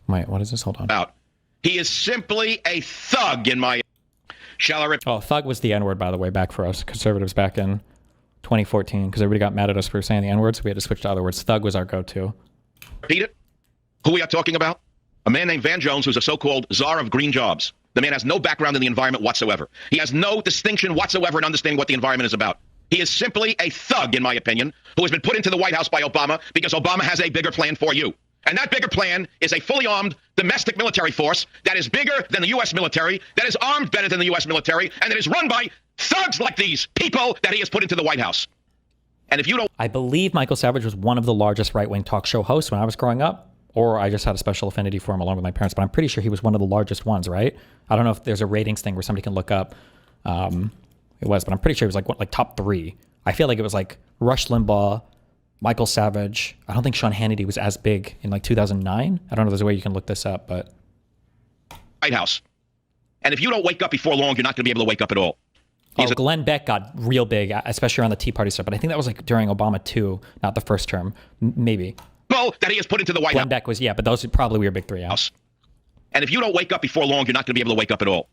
Wait, what is this? Hold on. He is simply a thug in my... Shall I repeat? Oh, thug was the N-word, by the way, back for us conservatives back in 2014, because everybody got mad at us for saying the N-word, so we had to switch to other words. Thug was our go-to. Repeat it? Who we are talking about? A man named Van Jones, who's a so-called czar of green jobs. The man has no background in the environment whatsoever. He has no distinction whatsoever in understanding what the environment is about. He is simply a thug, in my opinion, who has been put into the White House by Obama because Obama has a bigger plan for you. And that bigger plan is a fully armed domestic military force that is bigger than the U.S. military, that is armed better than the U.S. military, and that is run by thugs like these people that he has put into the White House. And if you don't... I believe Michael Savage was one of the largest right-wing talk show hosts when I was growing up, or I just had a special affinity for him along with my parents, but I'm pretty sure he was one of the largest ones, right? I don't know if there's a ratings thing where somebody can look up. It was, but I'm pretty sure it was like top 3. I feel like it was like Rush Limbaugh, Michael Savage. I don't think Sean Hannity was as big in like 2009. I don't know if there's a way you can look this up, but... White House. And if you don't wake up before long, you're not going to be able to wake up at all. Glenn Beck got real big, especially around the Tea Party stuff, but I think that was like during Obama too, not the first term, maybe. That he has put into the White House. Glenn Beck was, yeah, but those probably were big 3 out. And if you don't wake up before long, you're not going to be able to wake up at all.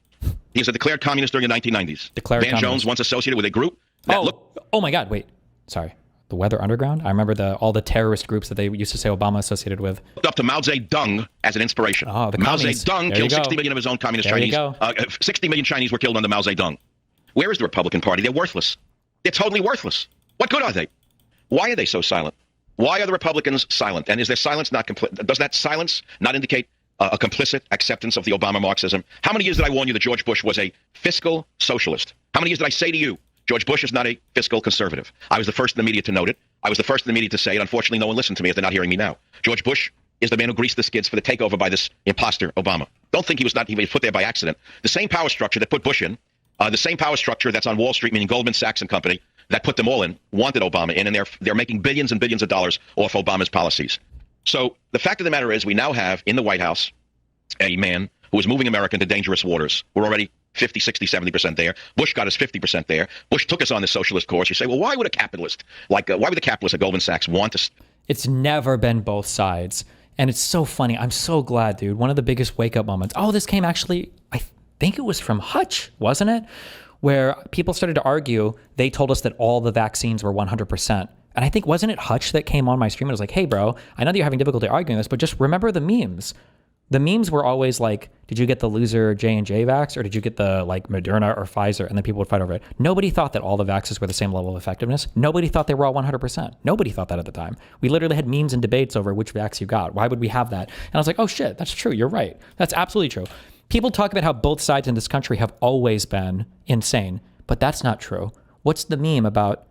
He was a declared communist during the 1990s. Van Jones once associated with a group that oh my God, wait, sorry. The Weather Underground? I remember all the terrorist groups that they used to say Obama associated with. Looked up to Mao Zedong as an inspiration. Oh, the Mao commies. Zedong killed 60 million of his own communist there Chinese. 60 million Chinese were killed under Mao Zedong. Where is the Republican Party? They're worthless. They're totally worthless. What good are they? Why are they so silent? Why are the Republicans silent? And is their silence not does that silence not indicate a complicit acceptance of the Obama Marxism? How many years did I warn you that George Bush was a fiscal socialist? How many years did I say to you, George Bush is not a fiscal conservative? I was the first in the media to note it. I was the first in the media to say it. Unfortunately, no one listened to me as they're not hearing me now. George Bush is the man who greased the skids for the takeover by this imposter, Obama. Don't think he was put there by accident. The same power structure that put Bush in, the same power structure that's on Wall Street, meaning Goldman Sachs and company, that put them all in, wanted Obama in, and they're making billions and billions of dollars off Obama's policies. So the fact of the matter is we now have in the White House a man who is moving America into dangerous waters. We're already 50, 60, 70% there. Bush got us 50% there. Bush took us on this socialist course. You say, well, why would a capitalist, why would the capitalists at Goldman Sachs want to... It's never been both sides. And it's so funny. I'm so glad, dude. One of the biggest wake-up moments. Oh, this came actually, I think it was from Hutch, wasn't it? Where people started to argue, they told us that all the vaccines were 100%. And I think, wasn't it Hutch that came on my stream and was like, hey, bro, I know that you're having difficulty arguing this, but just remember the memes. The memes were always like, did you get the loser J&J vax or did you get the like Moderna or Pfizer? And then people would fight over it. Nobody thought that all the vaxes were the same level of effectiveness. Nobody thought they were all 100%. Nobody thought that at the time. We literally had memes and debates over which vax you got. Why would we have that? And I was like, oh shit, that's true. You're right. That's absolutely true. People talk about how both sides in this country have always been insane, but that's not true. What's the meme about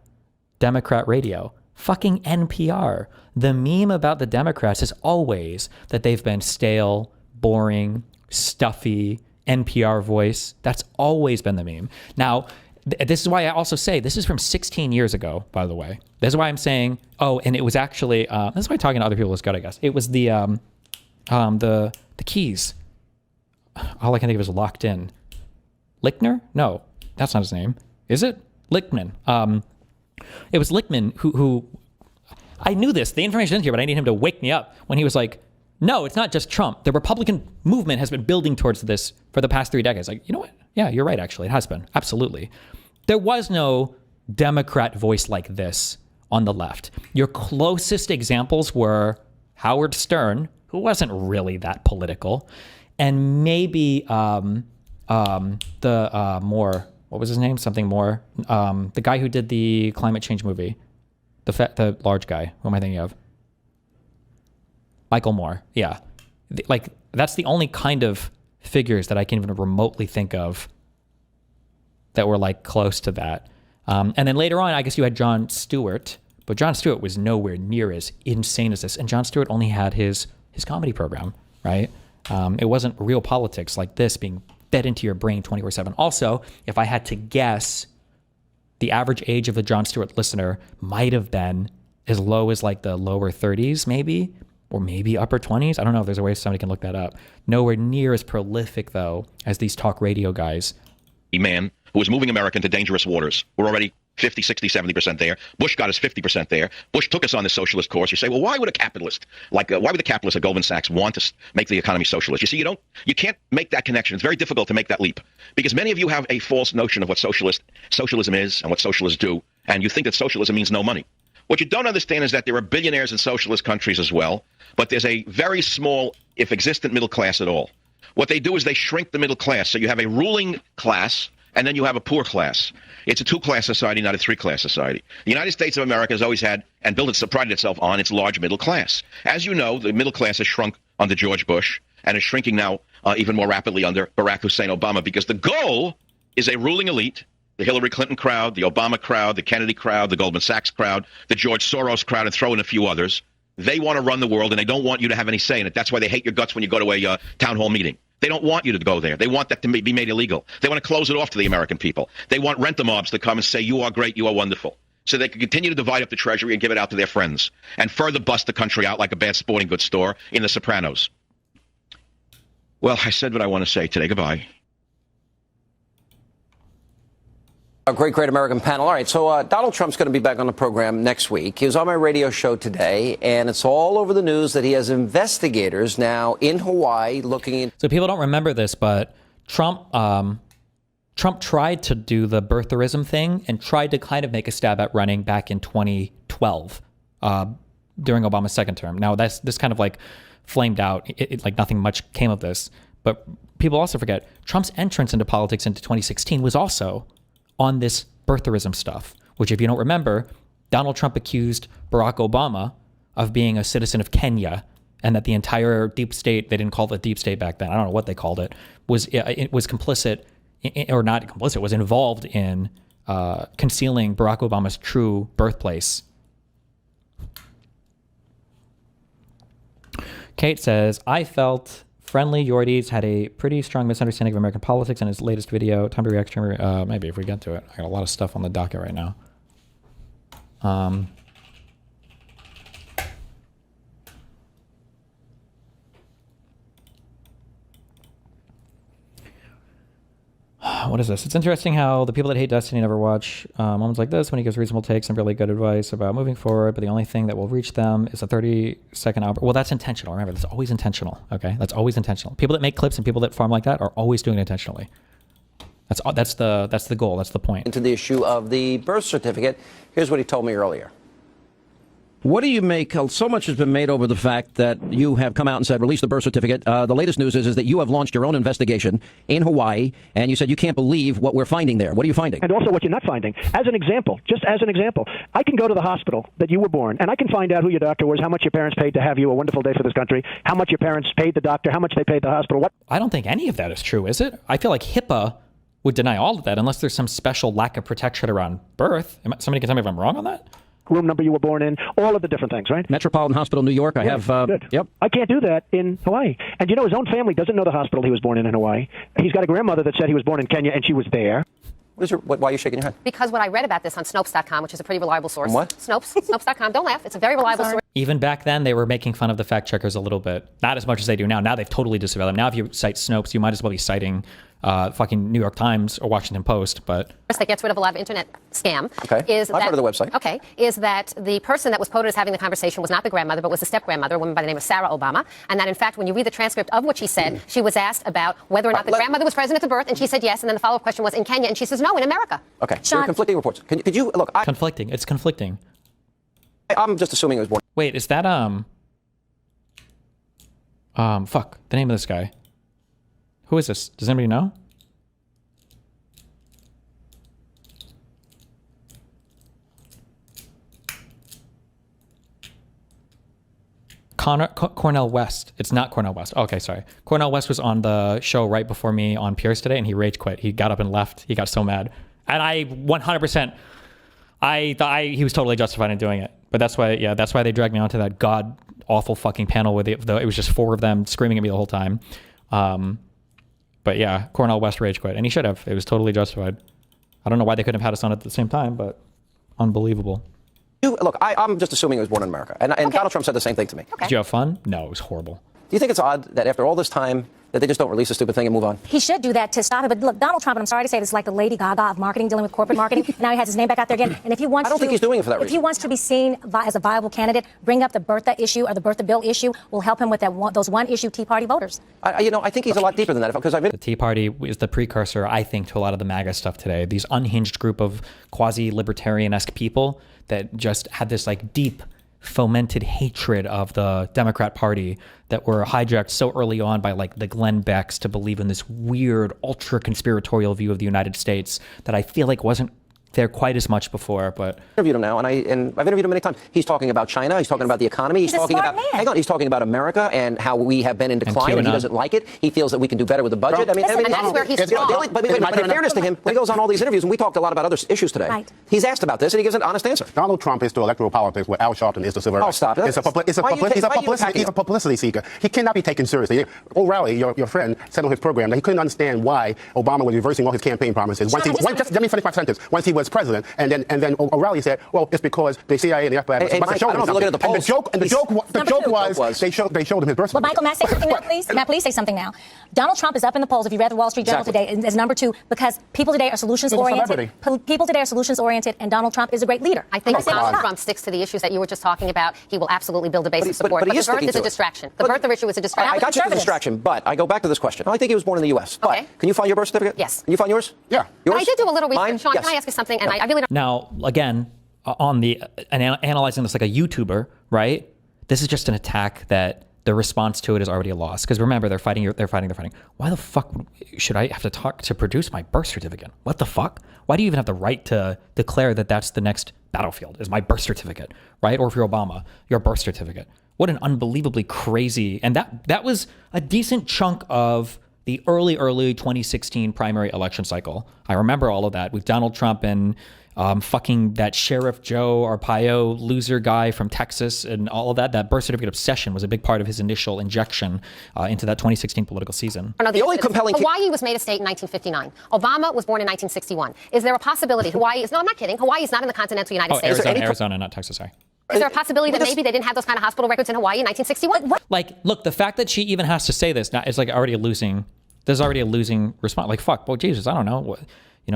Democrat radio? Fucking NPR. The meme about the Democrats is always that they've been stale, boring, stuffy, NPR voice. That's always been the meme. Now, this is why I also say, this is from 16 years ago, by the way. This is why I'm saying, oh, and it was actually, this is why talking to other people is good, I guess. It was the keys. All I can think of is Locked In. Lichtner? No, that's not his name. Is it? Lichtman. It was Lichtman who I knew this. The information is here, but I need him to wake me up when he was like, no, it's not just Trump. The Republican movement has been building towards this for the past 3 decades. Like, you know what? Yeah, you're right, actually. It has been. Absolutely. There was no Democrat voice like this on the left. Your closest examples were Howard Stern, who wasn't really that political, and maybe the Moore. What was his name? Something Moore. The guy who did the climate change movie. The large guy. Who am I thinking of? Michael Moore. Yeah. Like, that's the only kind of figures that I can even remotely think of that were like close to that. And then later on, I guess you had Jon Stewart, but Jon Stewart was nowhere near as insane as this. And Jon Stewart only had his comedy program, right? It wasn't real politics like this being fed into your brain 24/7. Also, if I had to guess, the average age of a Jon Stewart listener might have been as low as like the lower 30s, maybe, or maybe upper 20s. I don't know if there's a way somebody can look that up. Nowhere near as prolific, though, as these talk radio guys. A man who is moving America into dangerous waters. We're already 50, 60, 70% there. Bush got us 50% there. Bush took us on this socialist course. You say, well, why would a capitalist, why would the capitalists at Goldman Sachs want to make the economy socialist? You see, you can't make that connection. It's very difficult to make that leap because many of you have a false notion of what socialism is and what socialists do, and you think that socialism means no money. What you don't understand is that there are billionaires in socialist countries as well, but there's a very small, if existent, middle class at all. What they do is they shrink the middle class. So you have a ruling class, and then you have a poor class. It's a two-class society, not a three-class society. The United States of America has always had and prided itself on its large middle class. As you know, the middle class has shrunk under George Bush and is shrinking now even more rapidly under Barack Hussein Obama because the goal is a ruling elite, the Hillary Clinton crowd, the Obama crowd, the Kennedy crowd, the Goldman Sachs crowd, the George Soros crowd, and throw in a few others. They want to run the world, and they don't want you to have any say in it. That's why they hate your guts when you go to a town hall meeting. They don't want you to go there. They want that to be made illegal. They want to close it off to the American people. They want rent-a-mobs to come and say, you are great, you are wonderful. So they can continue to divide up the treasury and give it out to their friends and further bust the country out like a bad sporting goods store in The Sopranos. Well, I said what I want to say today. Goodbye. A great American panel. All right, so Donald Trump's going to be back on the program next week. He was on my radio show today, and it's all over the news that he has investigators now in Hawaii looking in. So people don't remember this, but Trump tried to do the birtherism thing and tried to kind of make a stab at running back in 2012 during Obama's second term. Now, this kind of like flamed out. Like nothing much came of this. But people also forget Trump's entrance into politics into 2016 was also on this birtherism stuff, which if you don't remember, Donald Trump accused Barack Obama of being a citizen of Kenya and that the entire deep state, they didn't call it deep state back then, I don't know what they called it was complicit, or not complicit, was involved in concealing Barack Obama's true birthplace. Kate says, I felt Friendly Yordies had a pretty strong misunderstanding of American politics in his latest video. Time to react to maybe if we get to it. I got a lot of stuff on the docket right now. What is this? It's interesting how the people that hate Destiny never watch moments like this when he gives reasonable takes and really good advice about moving forward, but the only thing that will reach them is a 30-second outburst. Well, that's intentional. Remember, that's always intentional. Okay, that's always intentional. People that make clips and people that farm like that are always doing it intentionally. That's the goal. That's the point. Into the issue of the birth certificate. Here's what he told me earlier. What do you make? So much has been made over the fact that you have come out and said, release the birth certificate. The latest news is that you have launched your own investigation in Hawaii, and you said you can't believe what we're finding there. What are you finding? And also what you're not finding. As an example, just as an example, I can go to the hospital that you were born, and I can find out who your doctor was, how much your parents paid to have you a wonderful day for this country, how much your parents paid the doctor, how much they paid the hospital. What? I don't think any of that is true, is it? I feel like HIPAA would deny all of that unless there's some special lack of protection around birth. Somebody can tell me if I'm wrong on that? Room number you were born in, all of the different things, right? Metropolitan Hospital, New York. I have. Good. Yep. I can't do that in Hawaii. And you know, his own family doesn't know the hospital he was born in Hawaii. He's got a grandmother that said he was born in Kenya, and she was there. Why are you shaking your head? Because when I read about this on Snopes.com, which is a pretty reliable source. What? Snopes.com. Don't laugh. It's a very reliable source. Even back then, they were making fun of the fact checkers a little bit. Not as much as they do now. Now they've totally disavowed them. Now if you cite Snopes, you might as well be citing fucking New York Times or Washington Post. But that gets rid of a lot of internet scam. Okay. I've heard of the website. Okay. Is that the person that was quoted as having the conversation was not the grandmother, but was the step-grandmother, a woman by the name of Sarah Obama. And that, in fact, when you read the transcript of what she said, she was asked about whether or not the grandmother was present at the birth, and she said yes. And then the follow-up question was in Kenya, and she says no, in America. Okay. There are conflicting reports. Could you look? Conflicting. It's conflicting. I'm just assuming it was born. Wait, is that fuck, the name of this guy? Who is this? Does anybody know? Cornel West. It's not Cornel West. Okay, sorry. Cornel West was on the show right before me on Pierce today, and he rage quit. He got up and left. He got so mad. And I 100%, I thought he was totally justified in doing it. But that's why they dragged me onto that god awful fucking panel with it was just four of them screaming at me the whole time. But yeah, Cornel West rage quit, and he should have. It was totally justified. I don't know why they couldn't have had us on at the same time, but unbelievable. Look, I'm just assuming he was born in America, and Donald Trump said the same thing to me. Okay. Did you have fun? No, it was horrible. Do you think it's odd that after all this time, That they just don't release a stupid thing and move on? He should do that to stop it. But look, Donald Trump, and I'm sorry to say this, is like the Lady Gaga of marketing, dealing with corporate marketing. Now he has his name back out there again. And if he wants I don't think he's doing it for that reason. If he wants to be seen as a viable candidate, bring up the Bertha issue or the Bertha bill issue. Will help him with those one-issue Tea Party voters. I think he's a lot deeper than that. Because the Tea Party is the precursor, I think, to a lot of the MAGA stuff today. These unhinged group of quasi-libertarian-esque people that just had this like deep fomented hatred of the Democrat Party that were hijacked so early on by like the Glenn Becks to believe in this weird ultra conspiratorial view of the United States that I feel like wasn't there quite as much before. But interviewed him now, and I've interviewed him many times. He's talking about China. He's talking about the economy. He's talking about he's talking about America and how we have been in decline, and he doesn't like it. He feels that we can do better with the budget. And that's where he's wrong. But in fairness to him, when he goes on all these interviews, and we talked a lot about other issues today, he's asked about this, and he gives an honest answer. Donald Trump is to electoral politics what Al Sharpton is to civil rights. Stop it. He's a publicity seeker. He cannot be taken seriously. O'Reilly, your friend, said on his program that he couldn't understand why Obama was reversing all his campaign promises. Let me finish my sentence. Once he was president, and then O'Reilly said, well, it's because the CIA and the FBI was about to show him something. And the joke was they showed him his birth certificate. But Michael, may I say something now, please? May I please say something now? Donald Trump is up in the polls, if you read the Wall Street Journal today, as number 2, because people today are solutions-oriented. People today are solutions-oriented, and Donald Trump is a great leader. I think Donald Trump sticks to the issues that you were just talking about. He will absolutely build a base of support. But the birth is a distraction. The birther issue is a distraction. I got you the distraction, but I go back to this question. I think he was born in the U.S. But can you find your birth certificate? Yes. Can you find yours? Yeah. Yours? I did do a little research. Mine? Sean, Yes. can I ask you something? And I really don't. now, again, on the analyzing this like a YouTuber, right? This is just an attack that the response to it is already a loss. Because remember, they're fighting. Why the fuck should I have to talk to produce my birth certificate? What the fuck? Why do you even have the right to declare that that's the next battlefield? Is my birth certificate, right? Or if you're Obama, your birth certificate. What an unbelievably crazy. And that was a decent chunk of the early 2016 primary election cycle. I remember all of that with Donald Trump and fucking that Sheriff Joe Arpaio loser guy from Texas and all of that. That birth certificate obsession was a big part of his initial injection into that 2016 political season. The only compelling Hawaii was made a state in 1959. Obama was born in 1961. Is there a possibility Hawaii is? No, I'm not kidding. Hawaii is not in the continental United States. Arizona, not Texas. Sorry. Is there a possibility that maybe they didn't have those kind of hospital records in Hawaii in 1961? Like, look, the fact that she even has to say this now is like already a losing. There's already a losing response. Like, fuck, well, Jesus, I don't know.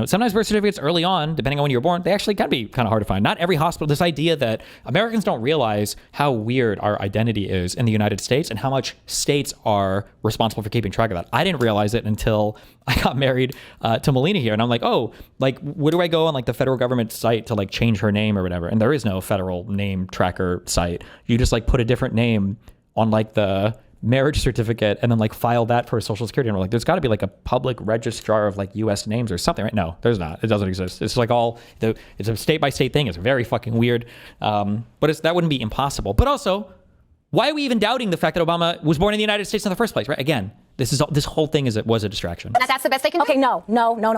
Sometimes birth certificates early on, depending on when you were born, they actually can be kind of hard to find. Not every hospital. This idea that Americans don't realize how weird our identity is in the United States and how much states are responsible for keeping track of that. I didn't realize it until I got married to Melina here, and I'm like, oh, like, where do I go on like the federal government site to like change her name or whatever? And there is no federal name tracker site. You just like put a different name on like the marriage certificate and then like file that for Social Security. And we're like, there's got to be like a public registrar of like U.S. names or something, right? No, there's not. It doesn't exist. It's like it's a state by state thing. It's very fucking weird. But that wouldn't be impossible. But also, why are we even doubting the fact that Obama was born in the United States in the first place, right? Again, this whole thing was a distraction. That's the best they can do? Okay, no.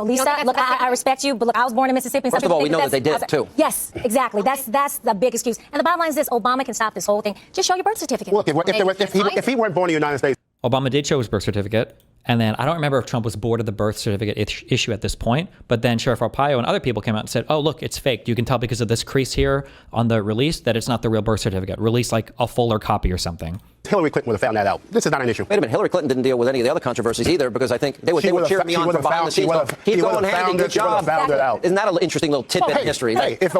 Lisa, look, I respect you, but look, I was born in Mississippi. And First of all, we know that they did it, too. Yes, exactly. That's the big excuse. And the bottom line is this: Obama can stop this whole thing. Just show your birth certificate. Look, if he weren't born in the United States. Obama did show his birth certificate. And then I don't remember if Trump was bored of the birth certificate issue at this point, but then Sheriff Arpaio and other people came out and said, oh, look, it's faked. You can tell because of this crease here on the release that it's not the real birth certificate. Release like a fuller copy or something. Hillary Clinton would have found that out. This is not an issue. Wait a minute. Hillary Clinton didn't deal with any of the other controversies either because I think they would cheer me on from behind the scenes. Keep going, Hannity. Good job. Isn't that an interesting little tidbit in history? Hey, if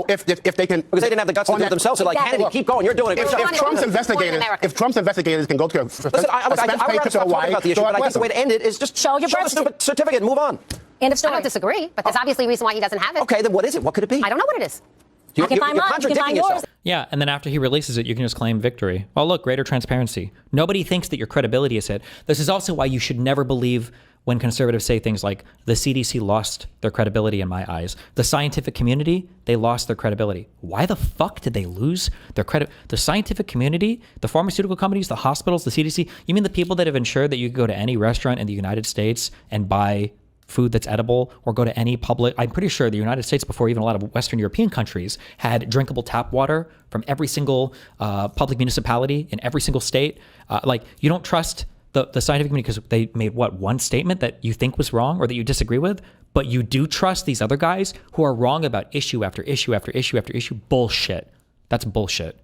they can... Because they didn't have the guts to do it themselves. They're like, Hannity, keep going. You're doing it. If Trump's investigators can go to Listen, I would rather stop talking about the issue, but I guess the way to end it is just show the certificate and move on. End of story. I don't disagree, but there's obviously a reason why he doesn't have it. Okay, then what is it? What could it be? I don't know what it is. I can find mine. You can find yours. Yeah, and then after he releases it, you can just claim victory. Well, look, greater transparency. Nobody thinks that your credibility is hit. This is also why you should never believe when conservatives say things like the CDC lost their credibility in my eyes. The scientific community, they lost their credibility. Why the fuck did they lose their credit? The scientific community, the pharmaceutical companies, the hospitals, the CDC, you mean the people that have ensured that you can go to any restaurant in the United States and buy food that's edible or go to any public. I'm pretty sure the United States, before even a lot of Western European countries, had drinkable tap water from every single public municipality in every single state. Like, you don't trust the scientific community because they made one statement that you think was wrong or that you disagree with, but you do trust these other guys who are wrong about issue after issue after issue after issue. Bullshit. That's bullshit.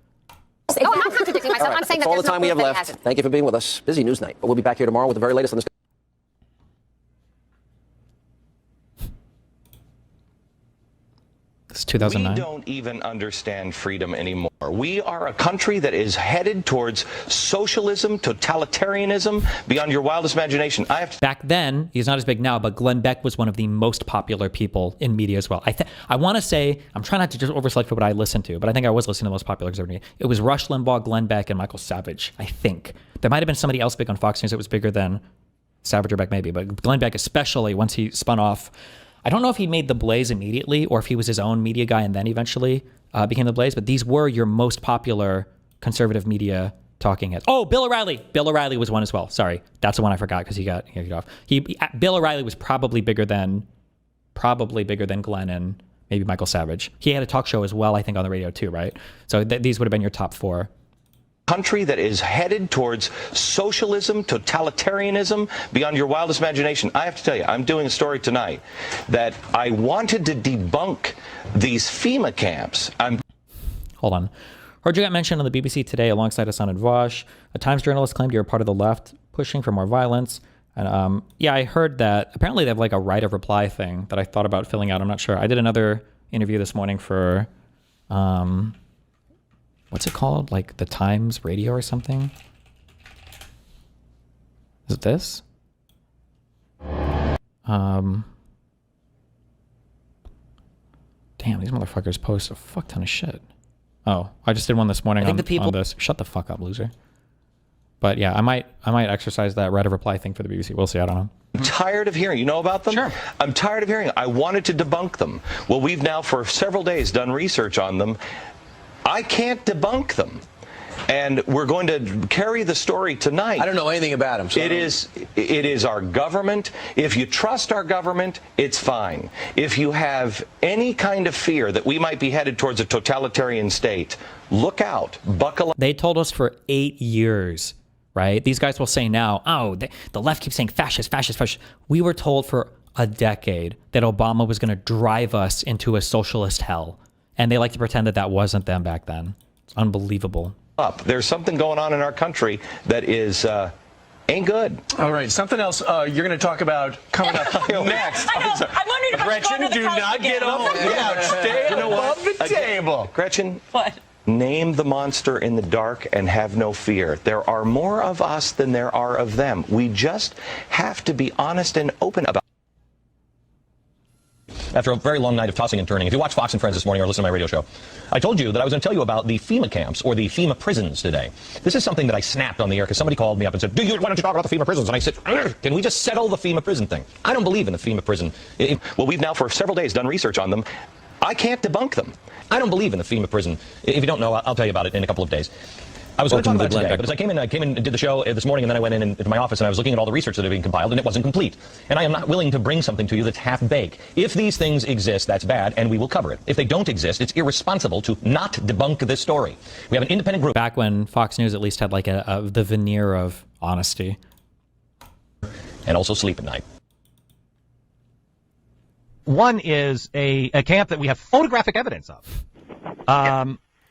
Oh, I'm not contradicting myself. I'm saying that all there's the time we have left. Thank you for being with us. Busy news night, but we'll be back here tomorrow with the very latest on this. It's 2009. We don't even understand freedom anymore. We are a country that is headed towards socialism, totalitarianism, beyond your wildest imagination. Back then, he's not as big now, but Glenn Beck was one of the most popular people in media as well. I want to say, I'm trying not to just overselect for what I listened to, but I think I was listening to the most popular conservative media. It was Rush Limbaugh, Glenn Beck, and Michael Savage, I think. There might have been somebody else big on Fox News that was bigger than Savage or Beck maybe, but Glenn Beck especially, once he spun off. I don't know if he made The Blaze immediately or if he was his own media guy and then eventually became The Blaze, but these were your most popular conservative media talking heads. Oh, Bill O'Reilly. Bill O'Reilly was one as well. Sorry. That's the one I forgot because he got off. Bill O'Reilly was probably bigger than Glenn and maybe Michael Savage. He had a talk show as well, I think, on the radio too, right? So these would have been your top four. Country that is headed towards socialism, totalitarianism, beyond your wildest imagination. I have to tell you, I'm doing a story tonight that I wanted to debunk these FEMA camps. Hold on. Heard you got mentioned on the BBC today alongside Hassan and Vosh. A Times journalist claimed you're a part of the left pushing for more violence. And yeah, I heard that. Apparently they have like a right of reply thing that I thought about filling out. I'm not sure. I did another interview this morning for... what's it called? Like the Times Radio or something? Is it this? Damn, these motherfuckers post a fuck ton of shit. Oh, I just did one this morning on this. Shut the fuck up, loser. But yeah, I might exercise that right of reply thing for the BBC. We'll see. I don't know. I'm tired of hearing. You know about them? Sure. I'm tired of hearing. I wanted to debunk them. Well, we've now for several days done research on them. I can't debunk them. And we're going to carry the story tonight. I don't know anything about them. So it is our government. If you trust our government, it's fine. If you have any kind of fear that we might be headed towards a totalitarian state, look out. Buckle up. They told us for 8 years, right? These guys will say now, oh, the left keeps saying fascist, fascist, fascist. We were told for a decade that Obama was going to drive us into a socialist hell. And they like to pretend that wasn't them back then. It's unbelievable. There's something going on in our country that is ain't good. All right, something else you're going to talk about coming up next. I know. I'm wondering if Gretchen, do not get off the couch. Stay above the table. Gretchen, What? Name the monster in the dark and have no fear. There are more of us than there are of them. We just have to be honest and open about it. After a very long night of tossing and turning, if you watch Fox and Friends this morning or listen to my radio show, I told you that I was going to tell you about the FEMA camps or the FEMA prisons today. This is something that I snapped on the air because somebody called me up and said, why don't you talk about the FEMA prisons? And I said, can we just settle the FEMA prison thing? I don't believe in the FEMA prison. Well, we've now for several days done research on them. I can't debunk them. I don't believe in the FEMA prison. If you don't know, I'll tell you about it in a couple of days. I was going to talk about it today, but as I came in and did the show this morning, and then I went into my office and I was looking at all the research that had been compiled, and it wasn't complete. And I am not willing to bring something to you that's half-baked. If these things exist, that's bad, and we will cover it. If they don't exist, it's irresponsible to not debunk this story. We have an independent group. Back when Fox News at least had like the veneer of honesty. And also sleep at night. One is a camp that we have photographic evidence of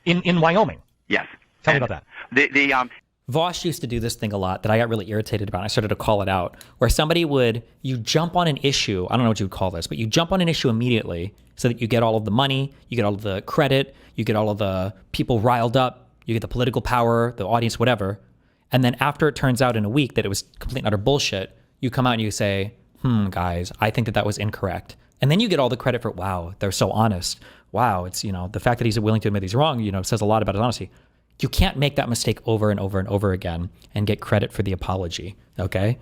in Wyoming. Yes. Tell me about that. Vosh used to do this thing a lot that I got really irritated about. I started to call it out, where you jump on an issue. I don't know what you would call this, but you jump on an issue immediately so that you get all of the money, you get all of the credit, you get all of the people riled up, you get the political power, the audience, whatever. And then after it turns out in a week that it was complete and utter bullshit, you come out and you say, guys, I think that was incorrect. And then you get all the credit for, wow, they're so honest. Wow, it's, the fact that he's willing to admit he's wrong, says a lot about his honesty. You can't make that mistake over and over and over again and get credit for the apology, okay?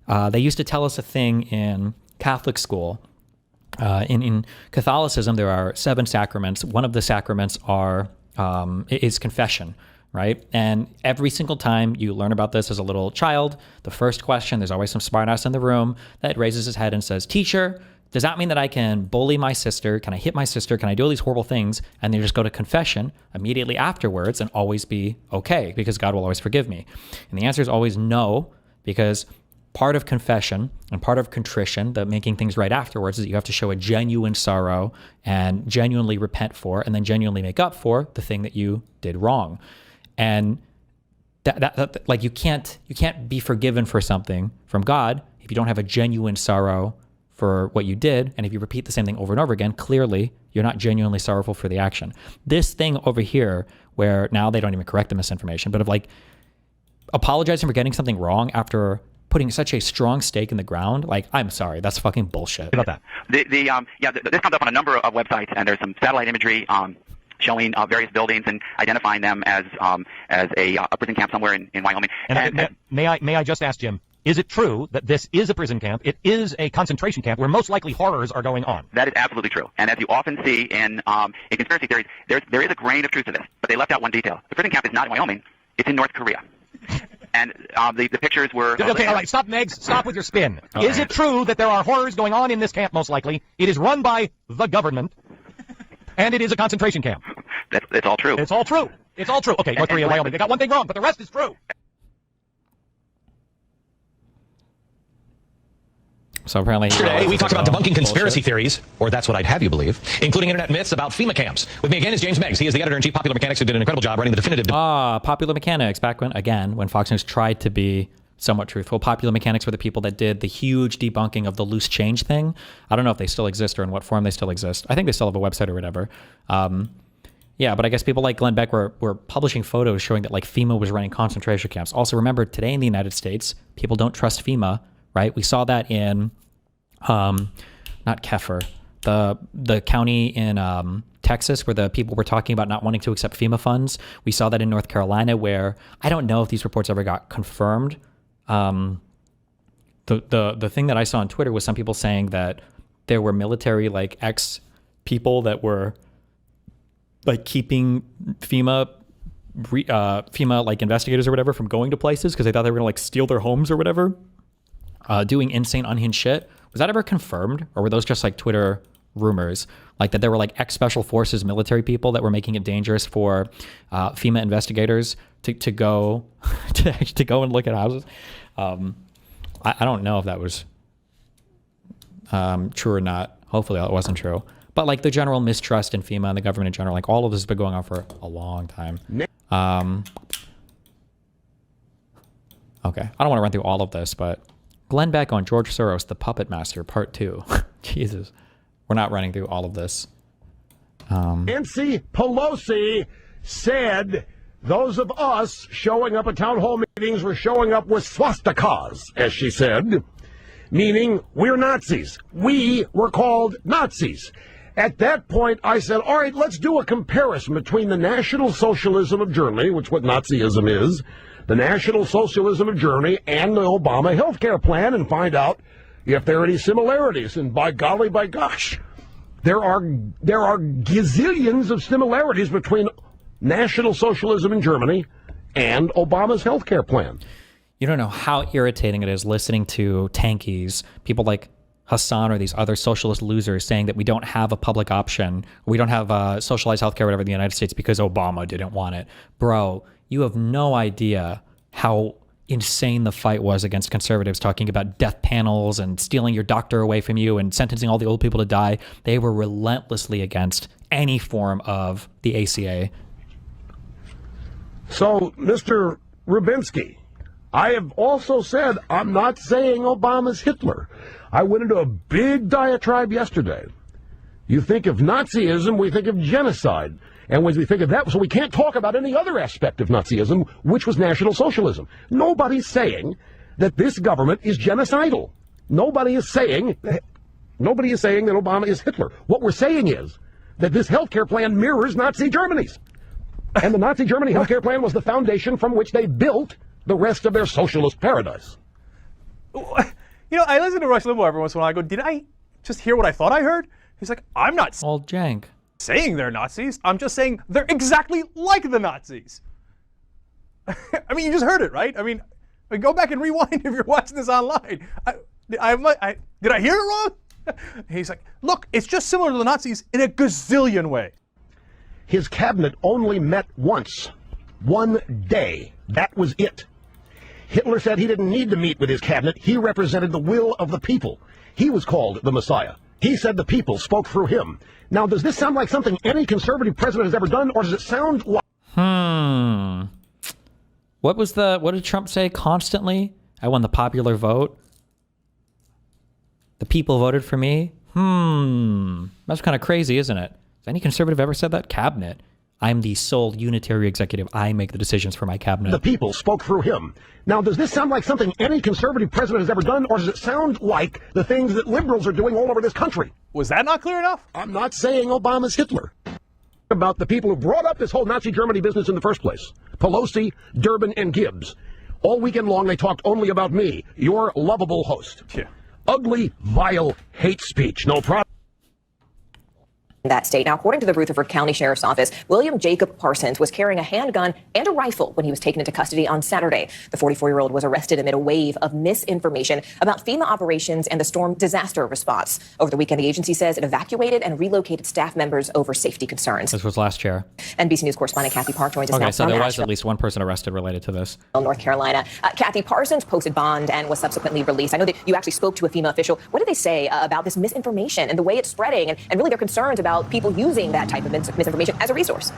They used to tell us a thing in Catholic school. In Catholicism, there are 7 sacraments. One of the sacraments is confession, right? And every single time you learn about this as a little child, the first question, there's always some smartass in the room that raises his head and says, teacher, does that mean that I can bully my sister? Can I hit my sister? Can I do all these horrible things? And then just go to confession immediately afterwards and always be okay because God will always forgive me. And the answer is always no, because part of confession and part of contrition, the making things right afterwards, is that you have to show a genuine sorrow and genuinely repent for and then genuinely make up for the thing that you did wrong. And that you can't be forgiven for something from God if you don't have a genuine sorrow for what you did. And if you repeat the same thing over and over again, clearly you're not genuinely sorrowful for the action. This thing over here, where now they don't even correct the misinformation, but of like apologizing for getting something wrong after putting such a strong stake in the ground, like, I'm sorry, that's fucking bullshit. About that. This comes up on a number of websites, and there's some satellite imagery showing various buildings and identifying them as a prison camp somewhere in Wyoming. And may I just ask, Jim, is it true that this is a prison camp? It is a concentration camp where most likely horrors are going on. That is absolutely true. And as you often see in conspiracy theories, there is a grain of truth to this. But they left out one detail. The prison camp is not in Wyoming. It's in North Korea. And the pictures were... Okay, all right, stop, Megs. Stop with your spin. Is it true that there are horrors going on in this camp, most likely? It is run by the government, and it is a concentration camp. It's all true. It's all true. It's all true. Okay, North Korea, Wyoming. They got one thing wrong, but the rest is true. So apparently... Today, we talked about debunking conspiracy theories, or that's what I'd have you believe, including internet myths about FEMA camps. With me again is James Meggs. He is the editor-in-chief of Popular Mechanics, who did an incredible job writing the definitive... Popular Mechanics, back when Fox News tried to be somewhat truthful. Popular Mechanics were the people that did the huge debunking of the loose change thing. I don't know if they still exist or in what form they still exist. I think they still have a website or whatever. Yeah, but I guess people like Glenn Beck were publishing photos showing that like FEMA was running concentration camps. Also, remember, today in the United States, people don't trust FEMA, right? We saw that in... not Kefir, the county in Texas where the people were talking about not wanting to accept FEMA funds. We saw that in North Carolina, where I don't know if these reports ever got confirmed. The thing that I saw on Twitter was some people saying that there were military like ex people that were like keeping FEMA like investigators or whatever from going to places because they thought they were gonna like steal their homes or whatever, doing insane unhinged shit. Was that ever confirmed, or were those just like Twitter rumors? Like that there were like ex-special forces military people that were making it dangerous for FEMA investigators to go to go and look at houses. I don't know if that was true or not. Hopefully it wasn't true. But like the general mistrust in FEMA and the government in general, like all of this has been going on for a long time. Okay, I don't want to run through all of this, but Glenn Beck on George Soros, the Puppet Master, Part 2. Jesus. We're not running through all of this. Nancy Pelosi said those of us showing up at town hall meetings were showing up with swastikas, as she said, meaning we're Nazis. We were called Nazis. At that point, I said, all right, let's do a comparison between the National Socialism of Germany, which is what Nazism is, the National Socialism of Germany, and the Obama health care plan, and find out if there are any similarities. And by golly, by gosh, there are gazillions of similarities between National Socialism in Germany and Obama's health care plan. You don't know how irritating it is listening to tankies, people like Hassan or these other socialist losers saying that we don't have a public option, we don't have socialized healthcare or whatever in the United States because Obama didn't want it. Bro, you have no idea how insane the fight was against conservatives talking about death panels and stealing your doctor away from you and sentencing all the old people to die. They were relentlessly against any form of the ACA. So, Mr. Rubinsky, I have also said I'm not saying Obama's Hitler. I went into a big diatribe yesterday. You think of Nazism, we think of genocide. And when we think of that, so we can't talk about any other aspect of Nazism, which was National Socialism. Nobody's saying that this government is genocidal. Nobody is saying that Obama is Hitler. What we're saying is that this healthcare plan mirrors Nazi Germany's. And the Nazi Germany healthcare plan was the foundation from which they built the rest of their socialist paradise. You know, I listen to Rush Limbaugh every once in a while. I go, did I just hear what I thought I heard? He's like, I'm not old jank saying they're Nazis. I'm just saying they're exactly like the Nazis. I mean, you just heard it, right? I mean, go back and rewind if you're watching this online. Did I hear it wrong? He's like, look, it's just similar to the Nazis in a gazillion ways. His cabinet only met once, one day. That was it. Hitler said he didn't need to meet with his cabinet. He represented the will of the people. He was called the Messiah. He said the people spoke through him. Now, does this sound like something any conservative president has ever done, or does it sound like... What did Trump say constantly? I won the popular vote. The people voted for me? That's kind of crazy, isn't it? Has any conservative ever said that? Cabinet. I'm the sole unitary executive. I make the decisions for my cabinet. The people spoke through him. Now, does this sound like something any conservative president has ever done, or does it sound like the things that liberals are doing all over this country? Was that not clear enough? I'm not saying Obama's Hitler. About the people who brought up this whole Nazi Germany business in the first place. Pelosi, Durbin, and Gibbs. All weekend long, they talked only about me, your lovable host. Yeah. Ugly, vile hate speech. No problem. That state. Now, according to the Rutherford County Sheriff's Office, William Jacob Parsons was carrying a handgun and a rifle when he was taken into custody on Saturday. The 44-year-old was arrested amid a wave of misinformation about FEMA operations and the storm disaster response. Over the weekend, the agency says it evacuated and relocated staff members over safety concerns. This was last year. NBC News correspondent Kathy Park joins us now. Okay, so from there was Asheville, at least one person arrested related to this. North Carolina. Kathy, Parsons posted bond and was subsequently released. I know that you actually spoke to a FEMA official. What did they say about this misinformation and the way it's spreading and really their concerns about people using that type of misinformation as a resource?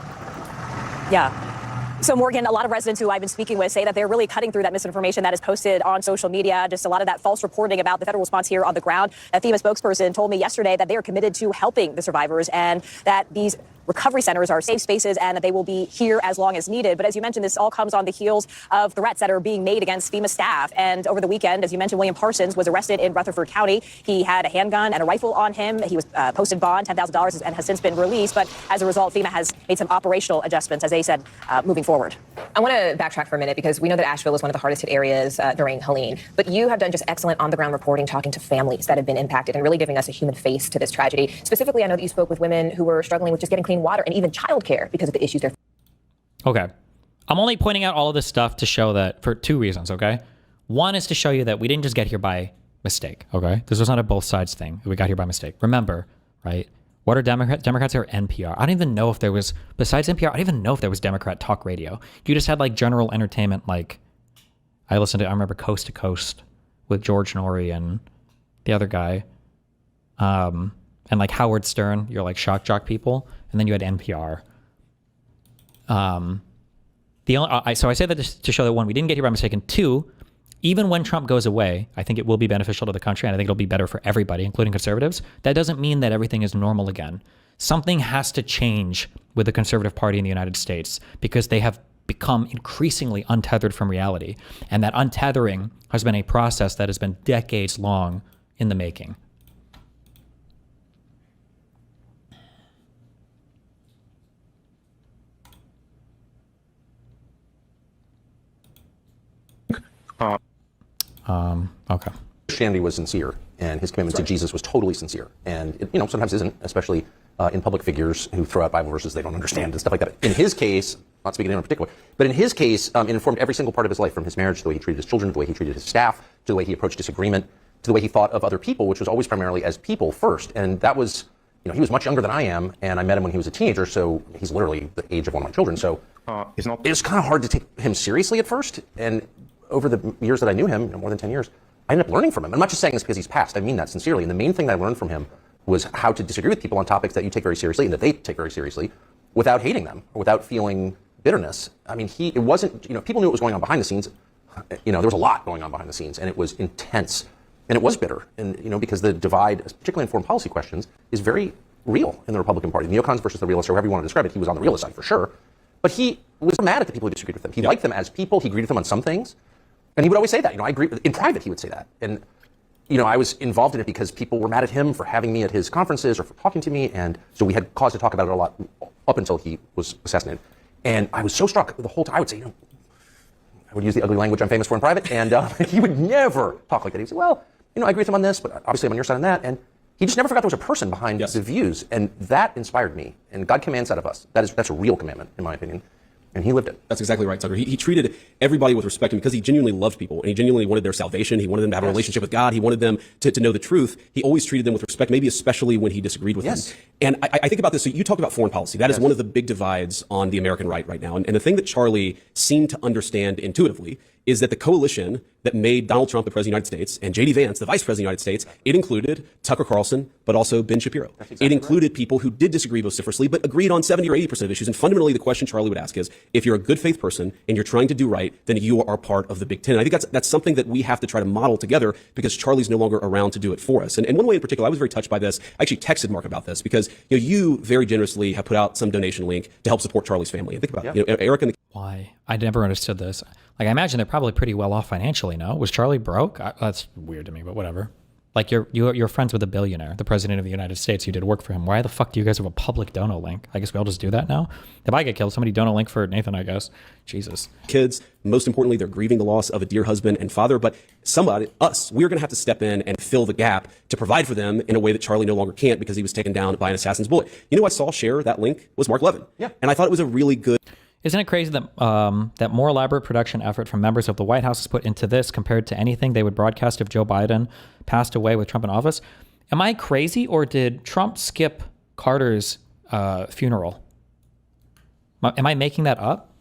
Yeah. So, Morgan, a lot of residents who I've been speaking with say that they're really cutting through that misinformation that is posted on social media, just a lot of that false reporting about the federal response here on the ground. A FEMA spokesperson told me yesterday that they are committed to helping the survivors and that these recovery centers are safe spaces and that they will be here as long as needed. But as you mentioned, this all comes on the heels of threats that are being made against FEMA staff. And over the weekend, as you mentioned, William Parsons was arrested in Rutherford County. He had a handgun and a rifle on him. He was posted bond, $10,000, and has since been released. But as a result, FEMA has made some operational adjustments, as they said, moving forward. I want to backtrack for a minute because we know that Asheville is one of the hardest hit areas during Helene. But you have done just excellent on-the-ground reporting, talking to families that have been impacted and really giving us a human face to this tragedy. Specifically, I know that you spoke with women who were struggling with just getting clean water and even childcare because of the issues they're. Okay. I'm only pointing out all of this stuff to show that for two reasons, okay? One is to show you that we didn't just get here by mistake, okay? This was not a both sides thing. We got here by mistake. Remember, right? What are Democrats or NPR? I don't even know if there was, besides NPR, I don't even know if there was Democrat talk radio. You just had like general entertainment, like I remember Coast to Coast with George Norrie and the other guy. And like Howard Stern, you're like shock jock people. And then you had NPR. So I say that to show that one, we didn't get here by mistake. And two, even when Trump goes away, I think it will be beneficial to the country, and I think it'll be better for everybody, including conservatives. That doesn't mean that everything is normal again. Something has to change with the conservative party in the United States because they have become increasingly untethered from reality. And that untethering has been a process that has been decades long in the making. Okay. Christianity was sincere, and his commitment to Jesus was totally sincere. And it, sometimes isn't, especially in public figures who throw out Bible verses they don't understand and stuff like that. In his case, not speaking to anyone in particular, but in his case, it informed every single part of his life, from his marriage to the way he treated his children, to the way he treated his staff, to the way he approached disagreement, to the way he thought of other people, which was always primarily as people first. And that was, he was much younger than I am, and I met him when he was a teenager, so he's literally the age of one of my children. So it was kind of hard to take him seriously at first. And over the years that I knew him, more than 10 years, I ended up learning from him. I'm not just saying this because he's passed. I mean that sincerely. And the main thing that I learned from him was how to disagree with people on topics that you take very seriously and that they take very seriously without hating them or without feeling bitterness. I mean, it wasn't, people knew what was going on behind the scenes. There was a lot going on behind the scenes, and it was intense, and it was bitter. And, because the divide, particularly in foreign policy questions, is very real in the Republican Party. Neocons versus the realists, or however you want to describe it, he was on the realist side for sure. But he was mad at the people who disagreed with him. He liked them as people. He agreed with them on some things. And he would always say that, I agree. In private, he would say that. And, I was involved in it because people were mad at him for having me at his conferences or for talking to me. And so we had cause to talk about it a lot up until he was assassinated. And I was so struck the whole time. I would say, I would use the ugly language I'm famous for in private. And he would never talk like that. He would say, well, I agree with him on this, but obviously I'm on your side on that. And he just never forgot there was a person behind the views. And that inspired me. And God commands that of us. That's a real commandment, in my opinion. And he lived it. That's exactly right, Tucker. He treated everybody with respect because he genuinely loved people, and he genuinely wanted their salvation. He wanted them to have a relationship with God. He wanted them to know the truth. He always treated them with respect, maybe especially when he disagreed with them. And I think about this. So you talked about foreign policy. That is one of the big divides on the American right now. And the thing that Charlie seemed to understand intuitively is that the coalition that made Donald Trump the president of the United States and J.D. Vance the vice president of the United States, it included Tucker Carlson, but also Ben Shapiro. It included people who did disagree vociferously, but agreed on 70 or 80% of issues. And fundamentally, the question Charlie would ask is, if you're a good faith person and you're trying to do right, then you are part of the Big Ten. And I think that's something that we have to try to model together, because Charlie's no longer around to do it for us. And one way in particular, I was very touched by this. I actually texted Mark about this, because you very generously have put out some donation link to help support Charlie's family. And think about it. Eric and the Why? I never understood this. Like, I imagine they're probably pretty well off financially, no? Was Charlie broke? That's weird to me, but whatever. Like, you're friends with a billionaire, the president of the United States. You did work for him. Why the fuck do you guys have a public dono link? I guess we all just do that now. If I get killed, somebody dono link for Nathan, I guess. Jesus. Kids, most importantly, they're grieving the loss of a dear husband and father, but somebody, us, we're going to have to step in and fill the gap to provide for them in a way that Charlie no longer can't, because he was taken down by an assassin's bullet. You know, I saw share that link was Mark Levin. Yeah. And I thought it was a really good. Isn't it crazy that that more elaborate production effort from members of the White House is put into this compared to anything they would broadcast if Joe Biden passed away with Trump in office? Am I crazy, or did Trump skip Carter's funeral? Am I making that up?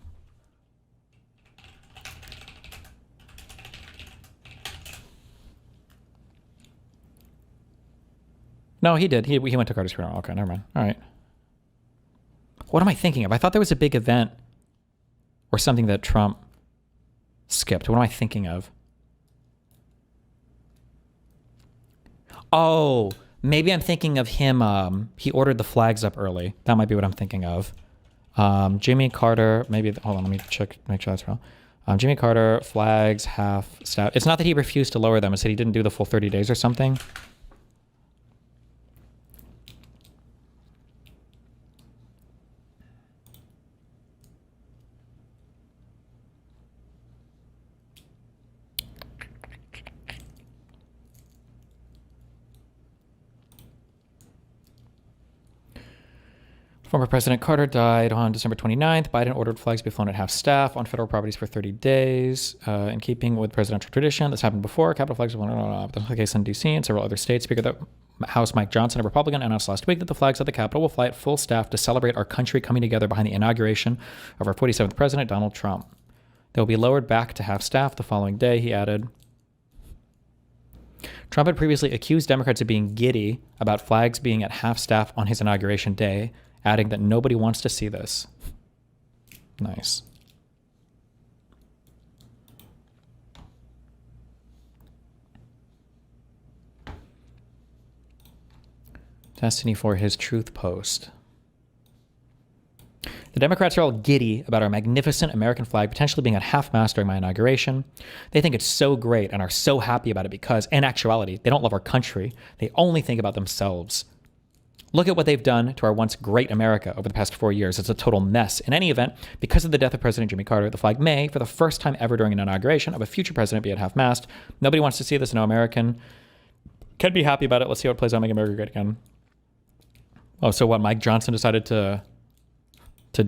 No, he did. He went to Carter's funeral. Okay, never mind. All right. What am I thinking of? I thought there was a big event or something that Trump skipped. What am I thinking of? Oh, maybe I'm thinking of him. He ordered the flags up early. That might be what I'm thinking of. Jimmy Carter, maybe, hold on, let me check, make sure that's wrong. Jimmy Carter, flags, half staff. It's not that he refused to lower them. It's that he didn't do the full 30 days or something. Former President Carter died on December 29th. Biden ordered flags be flown at half staff on federal properties for 30 days. In keeping with presidential tradition, this happened before. Capitol flags were flown in the case in D.C. and several other states. Speaker of the House Mike Johnson, a Republican, announced last week that the flags at the Capitol will fly at full staff to celebrate our country coming together behind the inauguration of our 47th president, Donald Trump. They will be lowered back to half staff the following day, he added. Trump had previously accused Democrats of being giddy about flags being at half staff on his inauguration day, adding that nobody wants to see this. Nice. Destiny for his truth post. The Democrats are all giddy about our magnificent American flag potentially being at half-mast during my inauguration. They think it's so great and are so happy about it because, in actuality, they don't love our country. They only think about themselves. Look at what they've done to our once great America over the past 4 years. It's a total mess. In any event, because of the death of President Jimmy Carter, the flag may, for the first time ever during an inauguration of a future president, be at half-mast. Nobody wants to see this. No American can be happy about it. Let's see how it plays out. Make America great again. Oh, so what? Mike Johnson decided to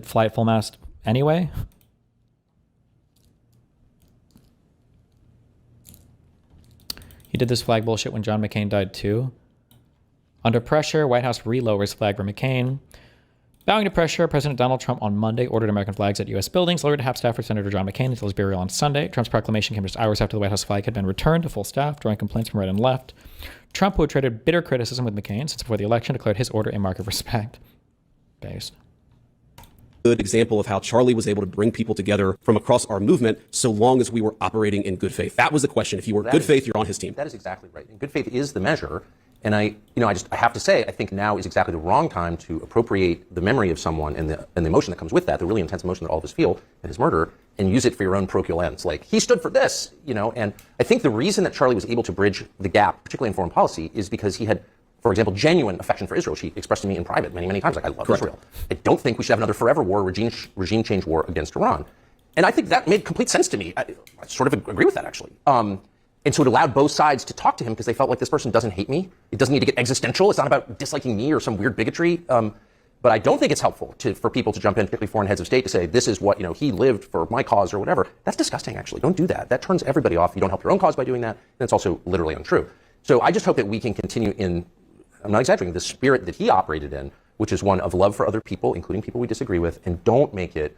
fly at full mast anyway? He did this flag bullshit when John McCain died too. Under pressure, White House re-lowers flag for McCain. Bowing to pressure, President Donald Trump on Monday ordered American flags at U.S. buildings, lowered to half staff for Senator John McCain until his burial on Sunday. Trump's proclamation came just hours after the White House flag had been returned to full staff, drawing complaints from right and left. Trump, who had traded bitter criticism with McCain since before the election, declared his order a mark of respect. Based. Good example of how Charlie was able to bring people together from across our movement so long as we were operating in good faith. That was the question. If you were good faith, you're on his team. That is exactly right. And good faith is the measure. And I have to say, I think now is exactly the wrong time to appropriate the memory of someone and the emotion that comes with that, the really intense emotion that all of us feel at his murder, and use it for your own parochial ends. Like, he stood for this, and I think the reason that Charlie was able to bridge the gap, particularly in foreign policy, is because he had, for example, genuine affection for Israel. She expressed to me in private many, many times, like, I love Israel. I don't think we should have another forever war, regime change war against Iran. And I think that made complete sense to me. I sort of agree with that, actually. And so it allowed both sides to talk to him because they felt like this person doesn't hate me. It doesn't need to get existential. It's not about disliking me or some weird bigotry. But I don't think it's helpful for people to jump in, particularly foreign heads of state, to say this is what he lived for my cause or whatever. That's disgusting, actually. Don't do that. That turns everybody off. You don't help your own cause by doing that. And it's also literally untrue. So I just hope that we can continue in, I'm not exaggerating, the spirit that he operated in, which is one of love for other people, including people we disagree with, and don't make it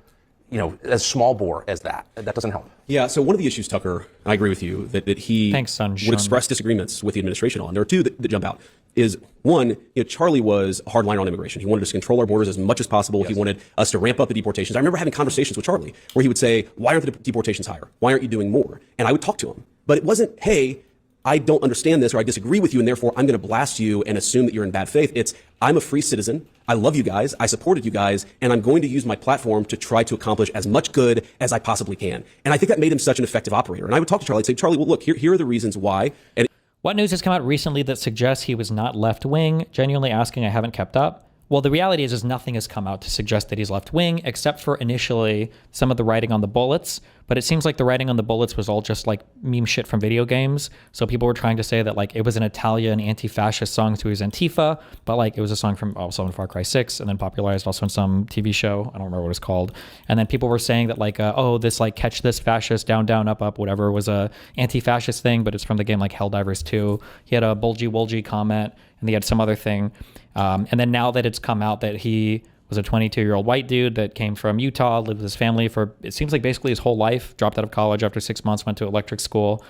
as small bore as that. That doesn't help. Yeah, so one of the issues, Tucker, I agree with you, that he would express disagreements with the administration on. There are two that jump out. Is one, Charlie was a hardliner on immigration. He wanted us to control our borders as much as possible. Yes. He wanted us to ramp up the deportations. I remember having conversations with Charlie where he would say, why aren't the deportations higher? Why aren't you doing more? And I would talk to him. But it wasn't, hey, I don't understand this or I disagree with you and therefore I'm going to blast you and assume that you're in bad faith. It's, I'm a free citizen. I love you guys. I supported you guys. And I'm going to use my platform to try to accomplish as much good as I possibly can. And I think that made him such an effective operator. And I would talk to Charlie and say, Charlie, well, look, here are the reasons why. And what news has come out recently that suggests he was not left-wing? Genuinely asking, I haven't kept up. Well, the reality is nothing has come out to suggest that he's left-wing, except for initially some of the writing on the bullets. But it seems like the writing on the bullets was all just like meme shit from video games. So people were trying to say that like it was an Italian anti-fascist song to his Antifa, but like it was a song from also in Far Cry 6 and then popularized also in some TV show. I don't remember what it's called. And then people were saying that like, oh, this like catch this fascist, down, down, up, up, whatever was a anti-fascist thing, but it's from the game like Helldivers 2. He had a bulgy comment and he had some other thing. And then now that it's come out that he was a 22-year-old white dude that came from Utah, lived with his family for, it seems like basically his whole life, dropped out of college after 6 months, went to electric school.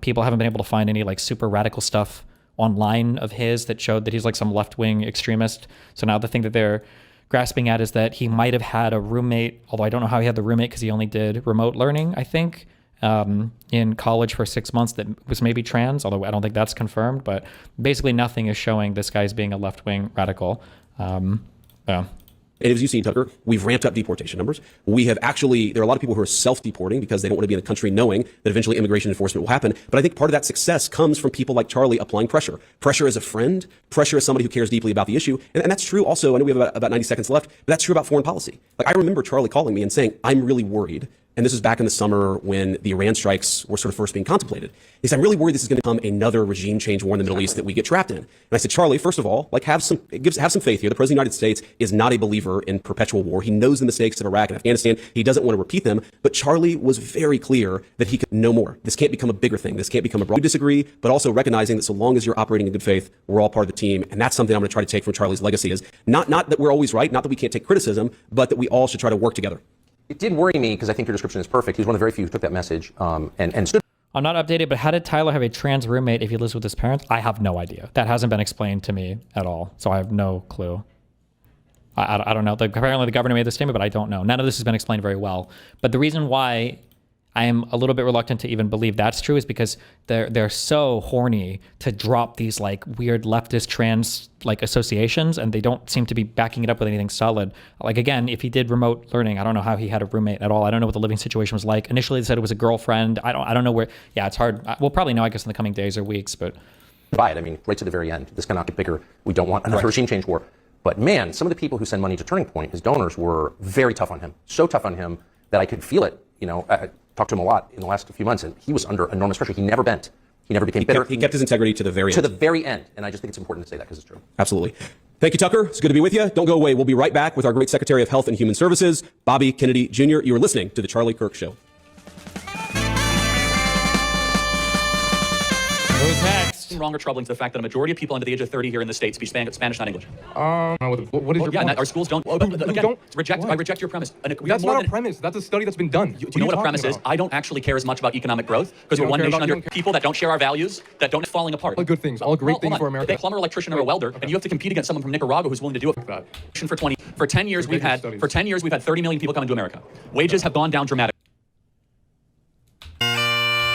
People haven't been able to find any like super radical stuff online of his that showed that he's like some left-wing extremist. So now the thing that they're grasping at is that he might have had a roommate, although I don't know how he had the roommate because he only did remote learning, I think, in college for 6 months that was maybe trans, although I don't think that's confirmed, but basically nothing is showing this guy's being a left-wing radical. And as you've seen, Tucker, we've ramped up deportation numbers. We have actually, there are a lot of people who are self-deporting because they don't want to be in a country knowing that eventually immigration enforcement will happen. But I think part of that success comes from people like Charlie applying pressure. Pressure as a friend, pressure as somebody who cares deeply about the issue. And that's true also, I know we have about 90 seconds left, but that's true about foreign policy. Like I remember Charlie calling me and saying, I'm really worried. And this was back in the summer when the Iran strikes were sort of first being contemplated. He said, I'm really worried this is going to become another regime change war in the Middle East that we get trapped in. And I said, Charlie, first of all, like have some faith here. The President of the United States is not a believer in perpetual war. He knows the mistakes of Iraq and Afghanistan. He doesn't want to repeat them. But Charlie was very clear that he could no more. This can't become a bigger thing. This can't become a broad. We disagree, but also recognizing that so long as you're operating in good faith, we're all part of the team. And that's something I'm going to try to take from Charlie's legacy is not that we're always right, not that we can't take criticism, but that we all should try to work together. It did worry me because I think your description is perfect. He's one of the very few who took that message and stood. I'm not updated, but how did Tyler have a trans roommate if he lives with his parents? I have no idea. That hasn't been explained to me at all, so I have no clue. I don't know. Apparently the governor made this statement, but I don't know. None of this has been explained very well. But the reason why I am a little bit reluctant to even believe that's true is because they're so horny to drop these like weird leftist trans like associations, and they don't seem to be backing it up with anything solid. Like again, if he did remote learning, I don't know how he had a roommate at all. I don't know what the living situation was like. Initially they said it was a girlfriend. I don't know where. Yeah, it's hard. We'll probably know, I guess, in the coming days or weeks, but I mean, right to the very end. This cannot get bigger. We don't want another regime change war. But man, some of the people who send money to Turning Point, his donors, were very tough on him. So tough on him that I could feel it. You know, I talked to him a lot in the last few months, and he was under enormous pressure. He never bent. He never became bitter. He kept his integrity to the very end. To the very end. And I just think it's important to say that because it's true. Absolutely. Thank you, Tucker. It's good to be with you. Don't go away. We'll be right back with our great Secretary of Health and Human Services, Bobby Kennedy Jr. You are listening to The Charlie Kirk Show. Who's next? Wrong or troubling to the fact that a majority of people under the age of 30 here in the States speak Spanish, not English? What is your point? Our schools don't. Again, I reject your premise. That's not a premise. That's a study that's been done. Do you know what a premise is? I don't actually care as much about economic growth because we're one nation under people that don't share our values, that don't falling apart. All good things, all great things for America. A plumber, electrician, or a welder, and you have to compete against someone from Nicaragua who's willing to do it. For 10 years we've had 30 million people coming to America. Wages have gone down dramatically.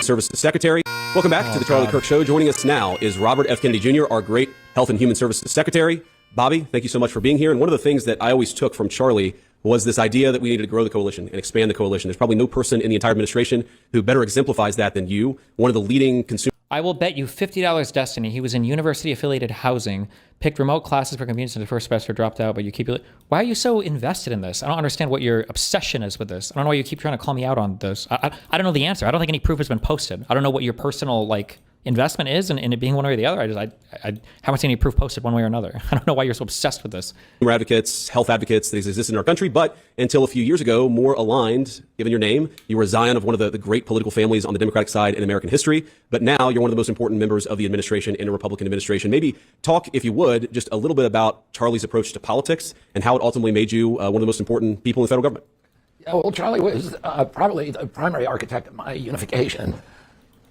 Services Secretary. Welcome back to the Charlie Kirk Show. Joining us now is Robert F. Kennedy Jr., our great Health and Human Services Secretary. Bobby, thank you so much for being here. And one of the things that I always took from Charlie was this idea that we needed to grow the coalition and expand the coalition. There's probably no person in the entire administration who better exemplifies that than you, one of the leading consumer. I will bet you $50 Destiny. He was in university-affiliated housing, picked remote classes for convenience in the first semester, dropped out, but you keep it. Why are you so invested in this? I don't understand what your obsession is with this. I don't know why you keep trying to call me out on this. I don't know the answer. I don't think any proof has been posted. I don't know what your personal like investment is in it being one way or the other. I haven't seen any proof posted one way or another. I don't know why you're so obsessed with this. Advocates, health advocates, these exist in our country, but until a few years ago, more aligned, given your name, you were a scion of one of the great political families on the Democratic side in American history, but now you're one of the most important members of the administration in a Republican administration. Maybe talk, if you would, just a little bit about Charlie's approach to politics and how it ultimately made you one of the most important people in the federal government. Well, Charlie was probably the primary architect of my unification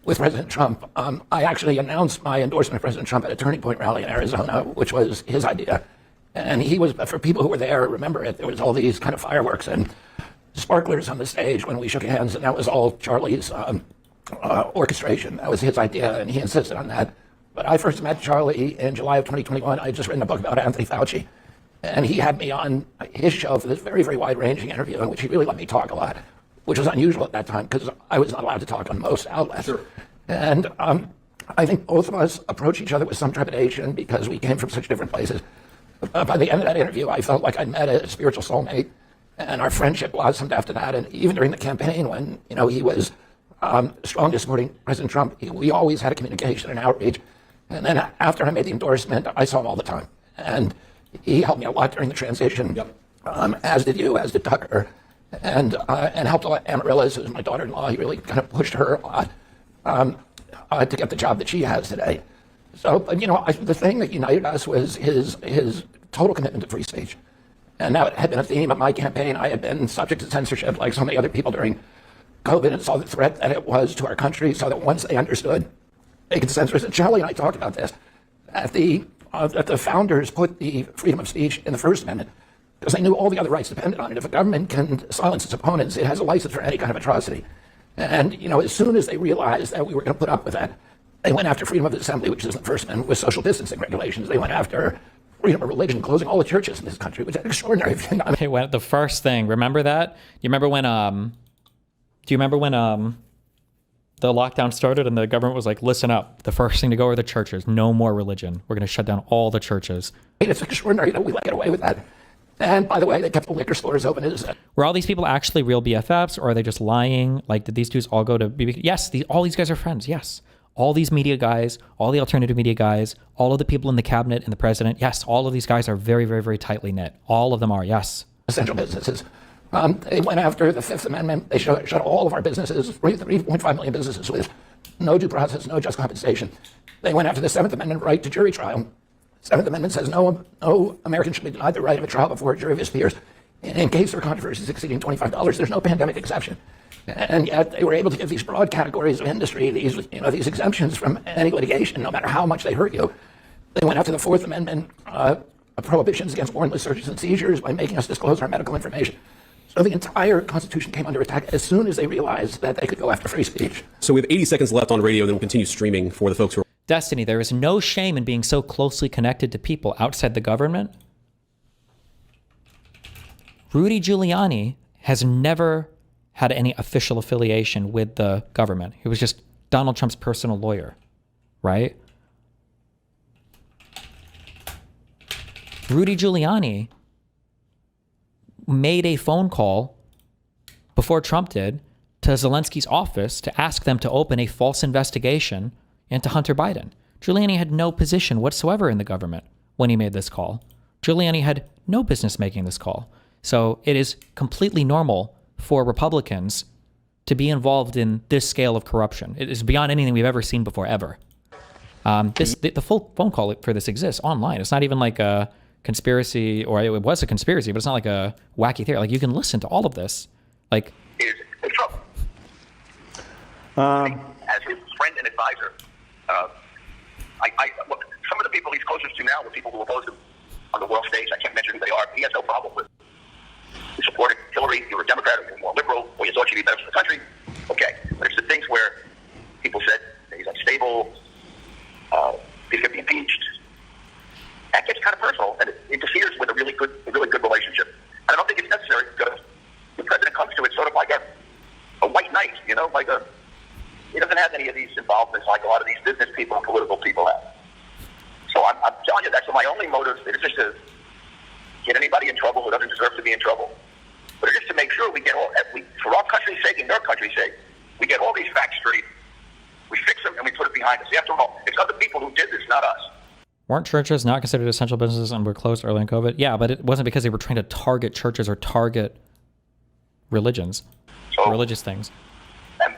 with President Trump. I actually announced my endorsement of President Trump at a Turning Point rally in Arizona, which was his idea. And he was, for people who were there, remember it, there was all these kind of fireworks and sparklers on the stage when we shook hands, and that was all Charlie's orchestration. That was his idea, and he insisted on that. But I first met Charlie in July of 2021. I had just written a book about Anthony Fauci, and he had me on his show for this very, very wide-ranging interview in which he really let me talk a lot, which was unusual at that time because I was not allowed to talk on most outlets. Sure. And I think both of us approached each other with some trepidation because we came from such different places. By the end of that interview, I felt like I'd met a spiritual soulmate, and our friendship blossomed after that. And even during the campaign, when he was strongly supporting President Trump, we always had a communication and outreach. And then after I made the endorsement, I saw him all the time, and he helped me a lot during the transition. Yep. As did you, as did Tucker, and helped a lot. Amaryllis, who's my daughter-in-law, he really kind of pushed her a lot to get the job that she has today. So, but the thing that united us was his total commitment to free speech. And that had been a theme of my campaign. I had been subject to censorship like so many other people during COVID and saw the threat that it was to our country, so that once they understood, they could censor us. And Charlie and I talked about this, that the founders put the freedom of speech in the First Amendment because they knew all the other rights depended on it. If a government can silence its opponents, it has a license for any kind of atrocity. And, as soon as they realized that we were going to put up with that, they went after freedom of assembly, which is in the First Amendment, with social distancing regulations. They went after freedom of religion, closing all the churches in this country, which is an extraordinary thing. Hey, the first thing, remember that? You remember when, the lockdown started and the government was like, listen up, the first thing to go are the churches. No more religion. We're going to shut down all the churches. It's extraordinary that we let get away with that. And by the way, they kept the liquor stores open. Were all these people actually real BFFs, or are they just lying? Like, did these dudes all go to BBQ? Yes, all these guys are friends. Yes. All these media guys, all the alternative media guys, all of the people in the cabinet and the president. Yes, all of these guys are very, very, very tightly knit. All of them are, yes. Essential businesses. They went after the Fifth Amendment. They shut all of our businesses, 3.5 million businesses, with no due process, no just compensation. They went after the Seventh Amendment right to jury trial. Seventh Amendment says no American should be denied the right of a trial before a jury of his peers. In case for controversies exceeding $25, there's no pandemic exception. And yet they were able to give these broad categories of industry these exemptions from any litigation, no matter how much they hurt you. They went after the Fourth Amendment prohibitions against warrantless searches and seizures by making us disclose our medical information. So the entire Constitution came under attack as soon as they realized that they could go after free speech. So we have 80 seconds left on radio, and then we'll continue streaming for the folks who are... Destiny, there is no shame in being so closely connected to people outside the government. Rudy Giuliani has never had any official affiliation with the government. He was just Donald Trump's personal lawyer, right? Rudy Giuliani made a phone call before Trump did to Zelensky's office to ask them to open a false investigation into Hunter Biden. Giuliani had no position whatsoever in the government when he made this call. Giuliani had no business making this call. So it is completely normal for Republicans to be involved in this scale of corruption. It is beyond anything we've ever seen before, ever. The full phone call for this exists online. It's not even like a conspiracy, or it was a conspiracy, but it's not like a wacky theory. Like, you can listen to all of this. Like, Trump. As his friend and advisor, some of the people he's closest to now were people who opposed him on the world stage. I can't mention who they are, but he has no problem with. You supported Hillary, you were a Democrat, or you were more liberal, or you thought you'd be better for the country. Okay. But it's the things where people said that he's unstable, he's going to be impeached. That gets kind of personal, and it interferes with a really good relationship. And I don't think it's necessary because the president comes to it sort of like a white knight, he doesn't have any of these involvements like a lot of these business people and political people have. So I'm telling you, that's my only motive. It's just to get anybody in trouble who doesn't deserve to be in trouble. But it's just to make sure we get for our country's sake and their country's sake, we get all these facts straight, we fix them, and we put it behind us. After all, it's other people who did this, not us. Weren't churches not considered essential businesses and were closed early in COVID? Yeah, but it wasn't because they were trying to target churches or target religions, religious things. And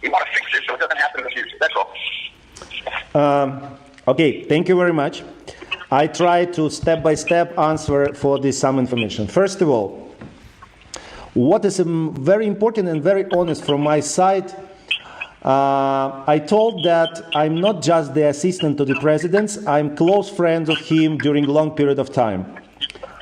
we want to fix this so it doesn't happen in the future. That's all. Okay, thank you very much. I try to step-by-step answer for this some information. First of all, What is very important and very honest from my side, I told that I'm not just the assistant to the president, I'm close friends of him during a long period of time.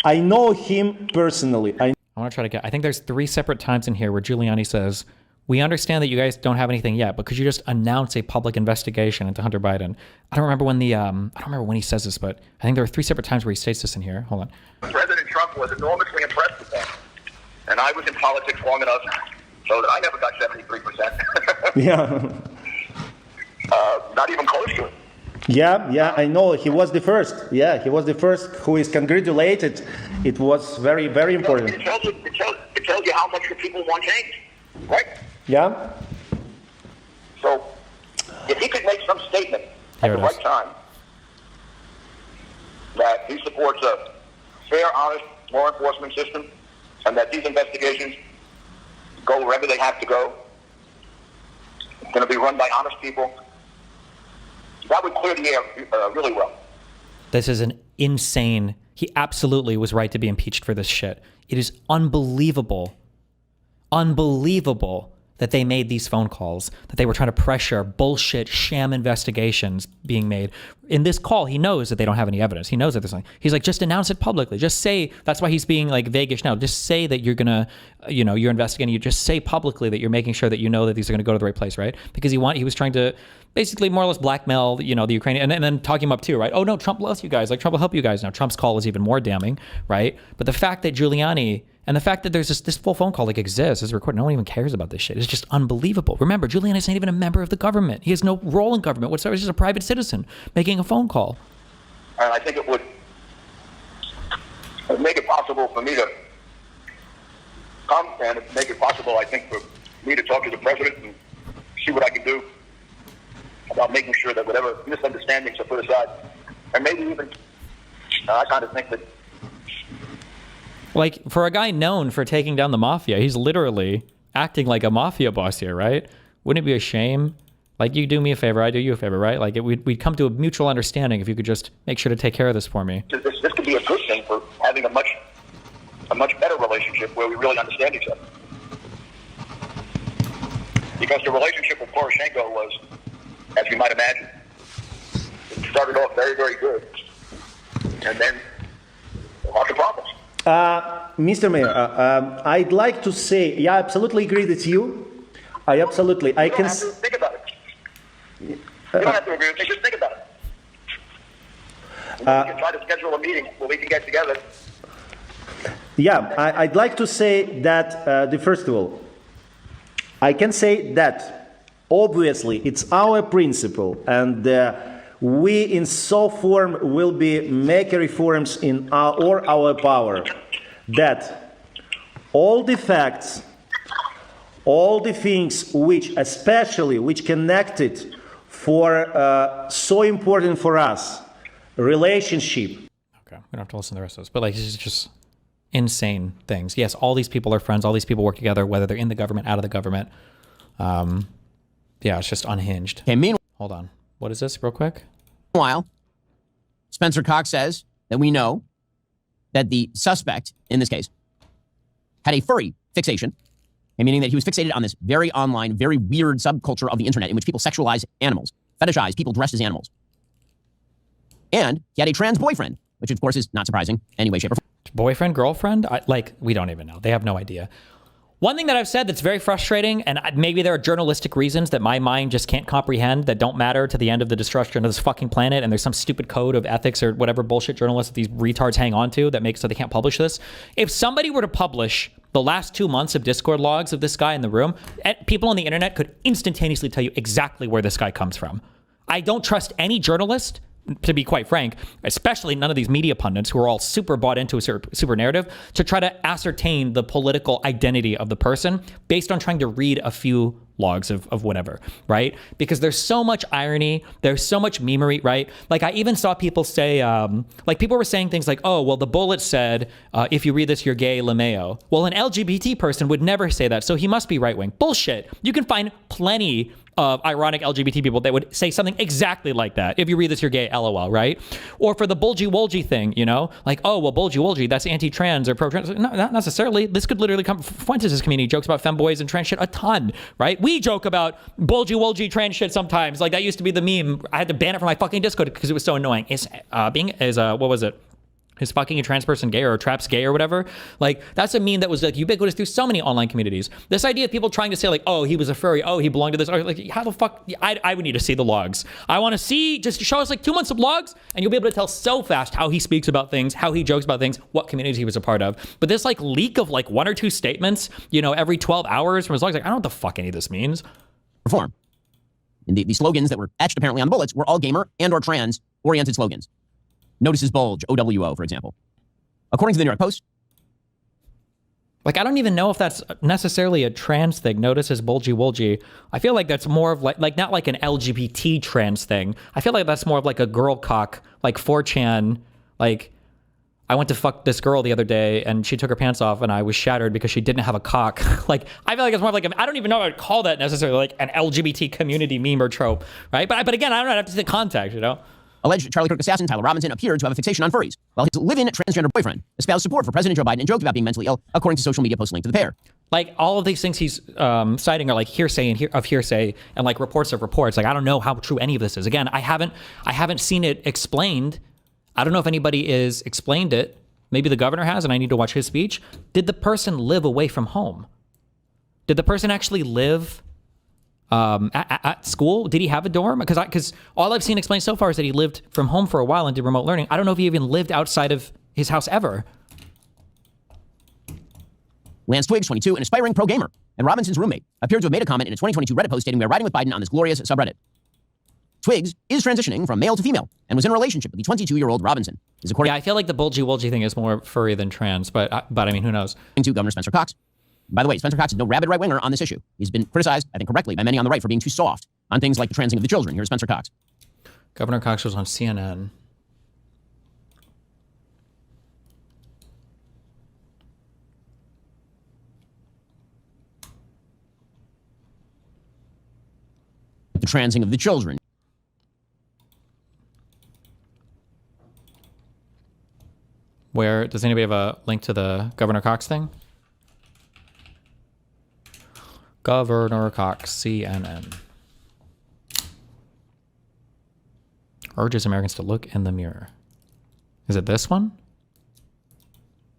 I know him personally. I want to try to get, I think there's 3 separate times in here where Giuliani says, we understand that you guys don't have anything yet, but could you just announce a public investigation into Hunter Biden? I don't remember when I don't remember when he says this, but I think there are 3 separate times where he states this in here. Hold on. President Trump was enormously impressed with that. And I was in politics long enough so that I never got 73%. Yeah. Not even close to it. Yeah, I know. He was the first. Yeah, he was the first who is congratulated. It was very, very important. It tells you how much the people want change, right? Yeah. So, if he could make some statement at the right time that he supports a fair, honest law enforcement system and that these investigations go wherever they have to go, it's going to be run by honest people, that would clear the air really well. This is an insane, he absolutely was right to be impeached for this shit. It is unbelievable that they made these phone calls, that they were trying to pressure bullshit sham investigations being made. In this call, he knows that they don't have any evidence. He knows that there's nothing. He's like, just announce it publicly. Just say, that's why he's being like vaguish now. Just say that you're gonna, you're investigating. You just say publicly that you're making sure that you know that these are gonna go to the right place, right? Because he was trying to basically more or less blackmail, the Ukrainian, and then talking him up too, right? Oh no, Trump loves you guys. Like Trump will help you guys. Now Trump's call is even more damning, right? But the fact that Giuliani, and the fact that there's this full phone call exists, is recorded, no one even cares about this shit. It's just unbelievable. Remember, Giuliani's not even a member of the government. He has no role in government whatsoever. He's just a private citizen making a phone call. And I think it would make it possible for me to come and make it possible, I think, for me to talk to the president and see what I can do about making sure that whatever misunderstandings are put aside. And maybe even, I kind of think that like, for a guy known for taking down the mafia, he's literally acting like a mafia boss here, right? Wouldn't it be a shame? Like, you do me a favor, I do you a favor, right? Like, we'd come to a mutual understanding if you could just make sure to take care of this for me. this could be a good thing for having a much better relationship where we really understand each other. Because the relationship with Poroshenko was, as you might imagine, it started off very, very good. And then lots of problems. Mr. Mayor, I'd like to say, yeah, I absolutely agree with you. I can think about it. You don't have to agree with me, just think about it. We can try to schedule a meeting where we can get together. Yeah, I'd like to say that, first of all, I can say that obviously it's our principle, and we in so form will be making reforms in our power, that all the facts, all the things which connected for so important for us, relationship. Okay, we don't have to listen to the rest of this, but like, this is just insane things. Yes, all these people are friends. All these people work together, whether they're in the government, out of the government. Yeah, it's just unhinged. Okay, meanwhile, hold on. What is this, real quick? Meanwhile, Spencer Cox says that we know that the suspect in this case had a furry fixation, meaning that he was fixated on this very online, very weird subculture of the internet in which people sexualize animals, fetishize people dressed as animals. And he had a trans boyfriend, which of course is not surprising in any way, shape, or form. Boyfriend, girlfriend? We don't even know. They have no idea. One thing that I've said that's very frustrating, and maybe there are journalistic reasons that my mind just can't comprehend that don't matter to the end of the destruction of this fucking planet, and there's some stupid code of ethics or whatever bullshit journalists that these retards hang on to that makes so they can't publish this. If somebody were to publish the last 2 months of Discord logs of this guy in the room, people on the internet could instantaneously tell you exactly where this guy comes from. I don't trust any journalist, to be quite frank, especially none of these media pundits who are all super bought into a super narrative, to try to ascertain the political identity of the person based on trying to read a few logs of whatever, right? Because there's so much irony, there's so much memery, right? Like, I even saw people say, like, people were saying things like, oh, well, the bullet said, if you read this, you're gay, LeMayo. Well, an LGBT person would never say that, so he must be right-wing. Bullshit. You can find plenty of ironic LGBT people that would say something exactly like that. If you read this, you're gay, LOL, right? Or for the bulgy-wolgy thing, you know? Like, oh, well, bulgy-wolgy, that's anti-trans or pro-trans. No, not necessarily. This could literally come from Fuentes' community. Jokes about femboys and trans shit a ton, right? We joke about bulgy-wolgy trans shit sometimes. Like, that used to be the meme. I had to ban it from my fucking Discord because it was so annoying. What was it? Is fucking a trans person gay or traps gay or whatever? Like, that's a meme that was like ubiquitous through so many online communities. This idea of people trying to say like, oh, he was a furry, oh, he belonged to this, or like, how the fuck? I would need to see the logs. I want to see, just show us like 2 months of logs, and you'll be able to tell so fast how he speaks about things, how he jokes about things, what communities he was a part of. But this like leak of like 1 or 2 statements, you know, every 12 hours from his logs, like, I don't know what the fuck any of this means. Reform. And the slogans that were etched apparently on the bullets were all gamer and or trans-oriented slogans. Notices bulge, OWO, for example. According to the New York Post. Like, I don't even know if that's necessarily a trans thing. Notices bulgy-wolgy. I feel like that's more of like not like an LGBT trans thing. I feel like that's more of like a girl cock, like 4chan. Like, I went to fuck this girl the other day and she took her pants off and I was shattered because she didn't have a cock. Like, I feel like it's more of like, I don't even know what I'd call that necessarily like an LGBT community meme or trope, right? But again, I don't know, I have to see the context, you know? Alleged Charlie Kirk assassin Tyler Robinson appeared to have a fixation on furries, while his live-in transgender boyfriend espoused support for President Joe Biden and joked about being mentally ill, according to social media posts linked to the pair. Like, all of these things he's citing are like hearsay of hearsay and like reports of reports. Like, I don't know how true any of this is. Again, I haven't seen it explained. I don't know if anybody is explained it. Maybe the governor has, and I need to watch his speech. Did the person live away from home? Did the person actually live at school? Did he have a dorm? Because all I've seen explained so far is that he lived from home for a while and did remote learning. I don't know if he even lived outside of his house ever. Lance Twiggs, 22, an aspiring pro-gamer, and Robinson's roommate, appeared to have made a comment in a 2022 Reddit post stating, "We are riding with Biden on this glorious subreddit." Twiggs is transitioning from male to female and was in a relationship with the 22-year-old Robinson. Yeah, I feel like the bulgy-wolgy thing is more furry than trans, but I mean, who knows? To Governor Spencer Cox. By the way, Spencer Cox is no rabid right-winger on this issue. He's been criticized, I think correctly, by many on the right for being too soft on things like the transing of the children. Here's Spencer Cox. Governor Cox was on CNN. The transing of the children. Where, does anybody have a link to the Governor Cox thing? Governor Cox, CNN. Urges Americans to look in the mirror. Is it this one?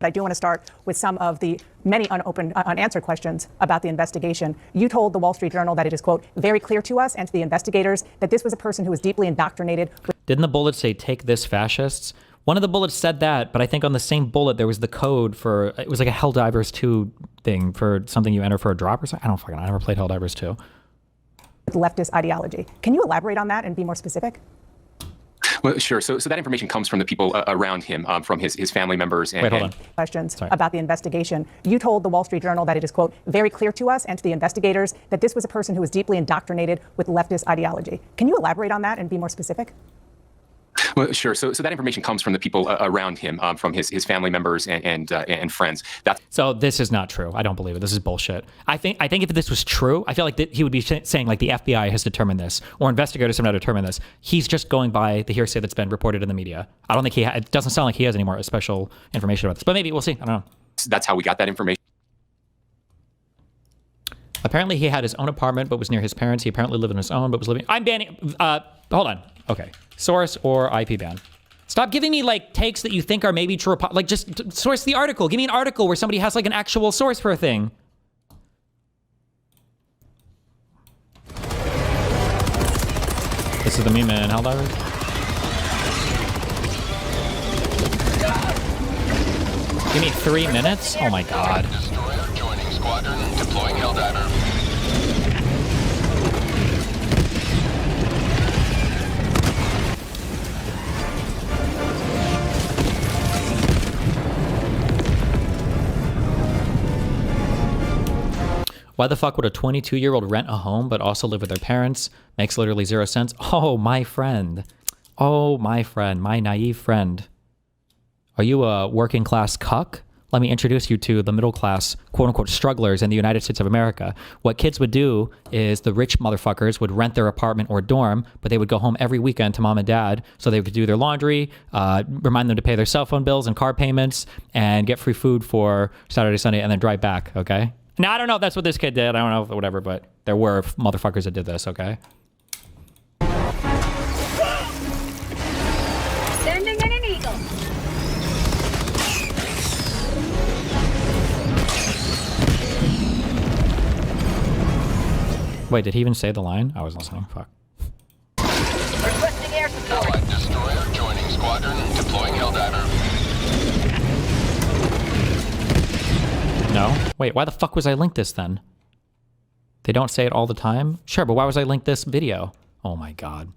I do want to start with some of the many unanswered questions about the investigation. You told the Wall Street Journal that it is, quote, very clear to us and to the investigators that this was a person who was deeply indoctrinated. Didn't the bullet say, take this, fascists? One of the bullets said that, but I think on the same bullet there was the code for, it was like a Helldivers 2 thing for something you enter for a drop or something. I never played Helldivers 2. With leftist ideology. Can you elaborate on that and be more specific? Well, sure. So that information comes from the people around him, from his family members. Wait, hold on. Questions about the investigation. You told the Wall Street Journal that it is, quote, very clear to us and to the investigators that this was a person who was deeply indoctrinated with leftist ideology. Can you elaborate on that and be more specific? Well, sure. So that information comes from the people around him, from his family members and friends. So this is not true. I don't believe it. This is bullshit. I think if this was true, I feel like he would be saying like the FBI has determined this or investigators have now determined this. He's just going by the hearsay that's been reported in the media. I don't think it doesn't sound like he has any more special information about this, but maybe we'll see. I don't know. That's how we got that information. Apparently he had his own apartment, but was near his parents. He apparently lived on his own, but was living. I'm banning. Hold on. Okay. Source or IP ban. Stop giving me like takes that you think are maybe true. Like just source the article. Give me an article where somebody has like an actual source for a thing. This is the meme in Helldivers. Give me 3 minutes? Oh my god. Destroyer joining squadron, deploying Helldiver. Why the fuck would a 22-year-old rent a home but also live with their parents? Makes literally 0 sense. Oh, my friend. Oh, my friend. My naive friend. Are you a working class cuck? let me introduce you to the middle class, quote unquote, strugglers in the United States of America. What kids would do is the rich motherfuckers would rent their apartment or dorm, but they would go home every weekend to mom and dad so they could do their laundry, remind them to pay their cell phone bills and car payments, and get free food for Saturday, Sunday, and then drive back, okay? Now, I don't know if that's what this kid did. I don't know, whatever, but there were motherfuckers that did this, okay? Sending in an eagle. Wait, did he even say the line? I was listening. Fuck. Requesting air support. Allied destroyer joining squadron. Deploying Helldiver. No? Wait, why the fuck was I linked this then? They don't say it all the time? Sure, but why was I linked this video? Oh my god.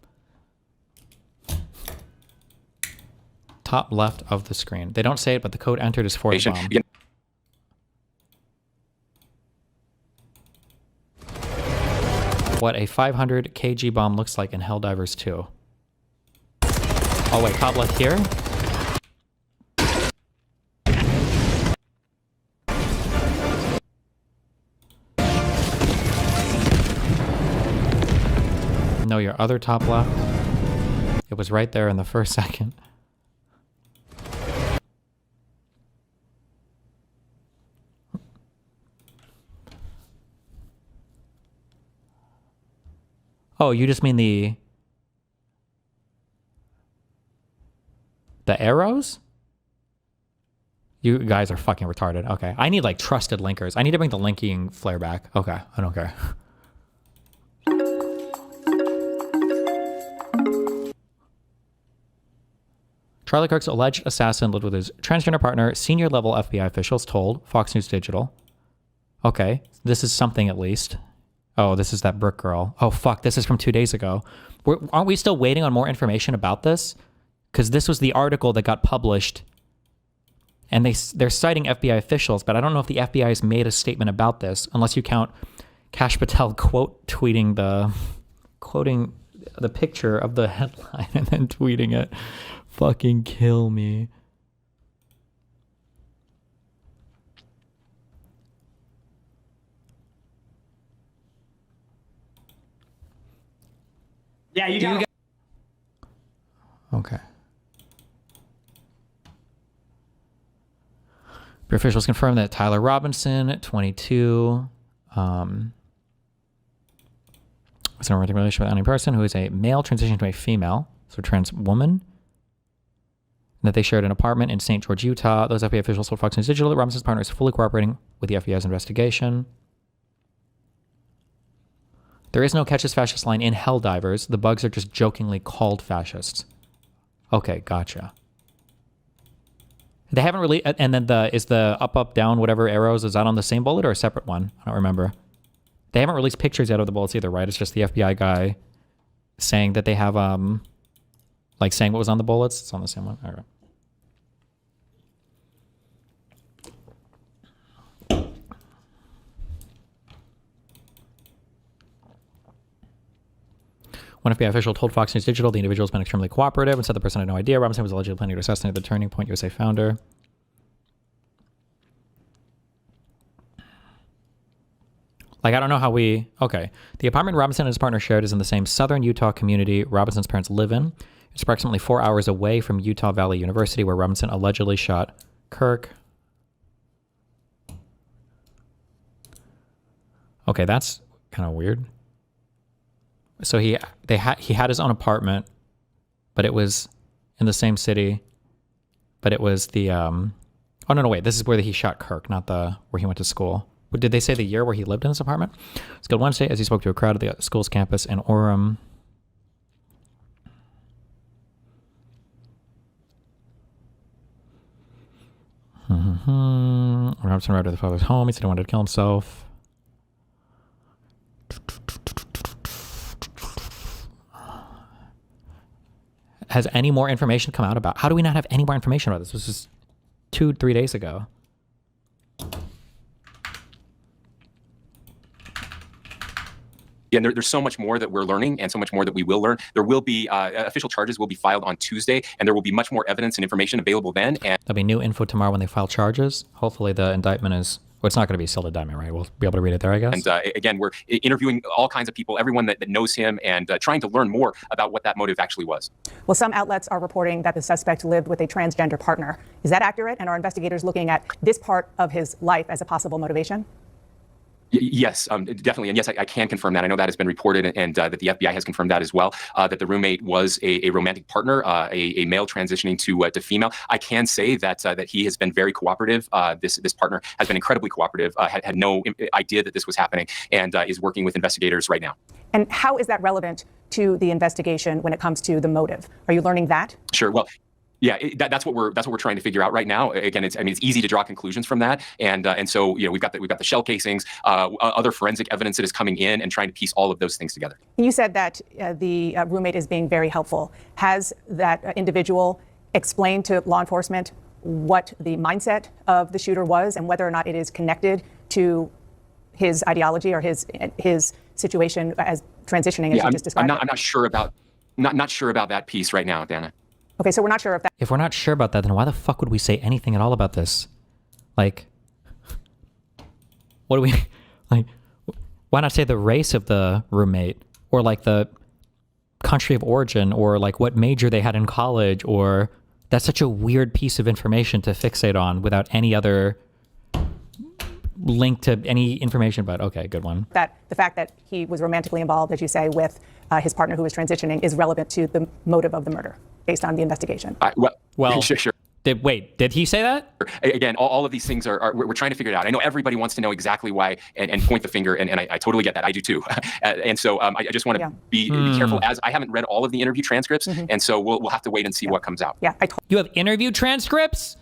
Top left of the screen. They don't say it, but the code entered is for the bomb. What a 500 kg bomb looks like in Helldivers 2. Oh wait, top left here? No, your other top left. It was right there in the first second. Oh, you just mean the arrows? You guys are fucking retarded. Okay. I need like trusted linkers. I need to bring the linking flare back. Okay. I don't care. Charlie Kirk's alleged assassin lived with his transgender partner. Senior level FBI officials told Fox News Digital. Okay. This is something at least. Oh, this is that Brooke girl. Oh, fuck. This is from 2 days ago. Aren't we still waiting on more information about this? Because this was the article that got published. And they're citing FBI officials, but I don't know if the FBI has made a statement about this, unless you count Kash Patel quoting the picture of the headline and then tweeting it. Fucking kill me. Yeah, you got. Okay. Your officials confirmed that Tyler Robinson, 22, was in a romantic relationship with any person who is a male transitioning to a female, so trans woman, that they shared an apartment in St. George, Utah. Those FBI officials told Fox News Digital that Robinson's partner is fully cooperating with the FBI's investigation. There is no catch this fascist line in Helldivers. The bugs are just jokingly called fascists. Okay, gotcha. They haven't really, and then is the up, down, whatever arrows, is that on the same bullet or a separate one? I don't remember. They haven't released pictures yet of the bullets either, right? It's just the FBI guy saying that they have, like saying what was on the bullets. It's on the same one. All right. One FBI official told Fox News Digital the individual has been extremely cooperative and said the person had no idea Robinson was allegedly planning to assassinate the Turning Point USA founder. Like, I don't know how we... Okay. The apartment Robinson and his partner shared is in the same southern Utah community Robinson's parents live in. It's approximately 4 hours away from Utah Valley University, where Robinson allegedly shot Kirk. Okay, that's kind of weird. So he had his own apartment, but it was in the same city. But it was the oh no wait, this is where he shot Kirk, not the where he went to school. Did they say the year where he lived in his apartment? It's good Wednesday as he spoke to a crowd at the school's campus in Orem. Robinson arrived at the father's home. He said he wanted to kill himself. Has any more information come out about? How do we not have any more information about this? This was 2-3 days ago. And there's so much more that we're learning and so much more that we will learn. There will be official charges will be filed on Tuesday, and there will be much more evidence and information available then. And There'll be new info tomorrow when they file charges. Hopefully the indictment is, well, it's not going to be a sealed indictment, right? We'll be able to read it there, I guess. And again, we're interviewing all kinds of people, everyone that knows him, and trying to learn more about what that motive actually was. Well, some outlets are reporting that the suspect lived with a transgender partner. Is that accurate? And are investigators looking at this part of his life as a possible motivation? Yes, definitely. And yes, I can confirm that. I know that has been reported, and that the FBI has confirmed that as well, that the roommate was a romantic partner, a male transitioning to female. I can say that that he has been very cooperative. This partner has been incredibly cooperative, had no idea that this was happening, and is working with investigators right now. And how is that relevant to the investigation when it comes to the motive? Are you learning that? Sure. Well, yeah, that's what we're trying to figure out right now. Again, it's easy to draw conclusions from that, and so we've got the shell casings, other forensic evidence that is coming in, and trying to piece all of those things together. You said that the roommate is being very helpful. Has that individual explained to law enforcement what the mindset of the shooter was and whether or not it is connected to his ideology or his situation as transitioning, as you just described? I'm not sure about not sure about that piece right now, Dana. Okay, so we're not sure if that. If we're not sure about that, then why the fuck would we say anything at all about this? Like, what do we, like, why not say the race of the roommate, or like the country of origin, or like what major they had in college, or that's such a weird piece of information to fixate on without any other link to any information about. Okay, good one. That the fact that he was romantically involved, as you say, with his partner who was transitioning is relevant to the motive of the murder based on the investigation. Well, sure. Did he say that? Again, all of these things we're trying to figure it out. I know everybody wants to know exactly why and point the finger, and I totally get that. I do too. And so I just want to be careful, as I haven't read all of the interview transcripts, and so we'll have to wait and see what comes out. Yeah, you have interview transcripts,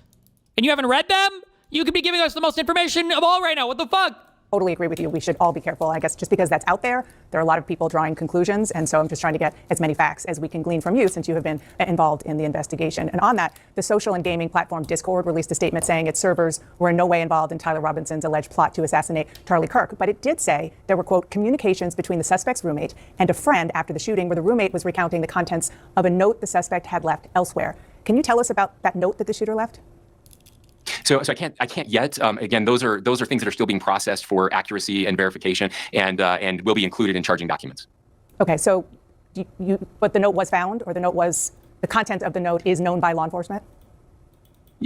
and you haven't read them? You could be giving us the most information of all right now. What the fuck? Totally agree with you. We should all be careful. I guess just because that's out there are a lot of people drawing conclusions. And so I'm just trying to get as many facts as we can glean from you, since you have been involved in the investigation. And on that, the social and gaming platform Discord released a statement saying its servers were in no way involved in Tyler Robinson's alleged plot to assassinate Charlie Kirk. But it did say there were, quote, communications between the suspect's roommate and a friend after the shooting, where the roommate was recounting the contents of a note the suspect had left elsewhere. Can you tell us about that note that the shooter left? So I can't yet. Again, those are things that are still being processed for accuracy and verification, and will be included in charging documents. Okay, so but the note was found, or the content of the note is known by law enforcement?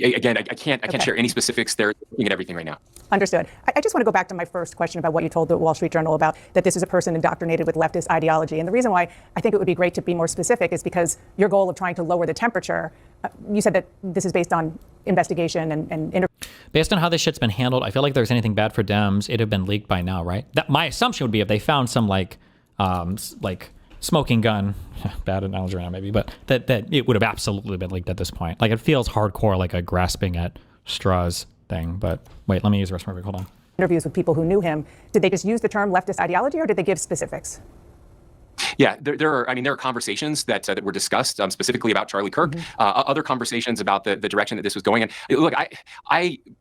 Again, I can't share any specifics. They're looking at everything right now. Understood. I just want to go back to my first question about what you told the Wall Street Journal about that this is a person indoctrinated with leftist ideology. And the reason why I think it would be great to be more specific is because your goal of trying to lower the temperature, you said that this is based on investigation and based on how this shit's been handled. I feel like if there's anything bad for Dems, it'd have been leaked by now, right? That my assumption would be if they found some like smoking gun, bad analogy right now maybe, but that it would have absolutely been leaked at this point. Like, it feels hardcore, like a grasping at straws thing. But wait, let me use the rest of my hold on. Interviews with people who knew him. Did they just use the term leftist ideology, or did they give specifics? Yeah, there are conversations that were discussed specifically about Charlie Kirk. Other conversations about the direction that this was going in. Look,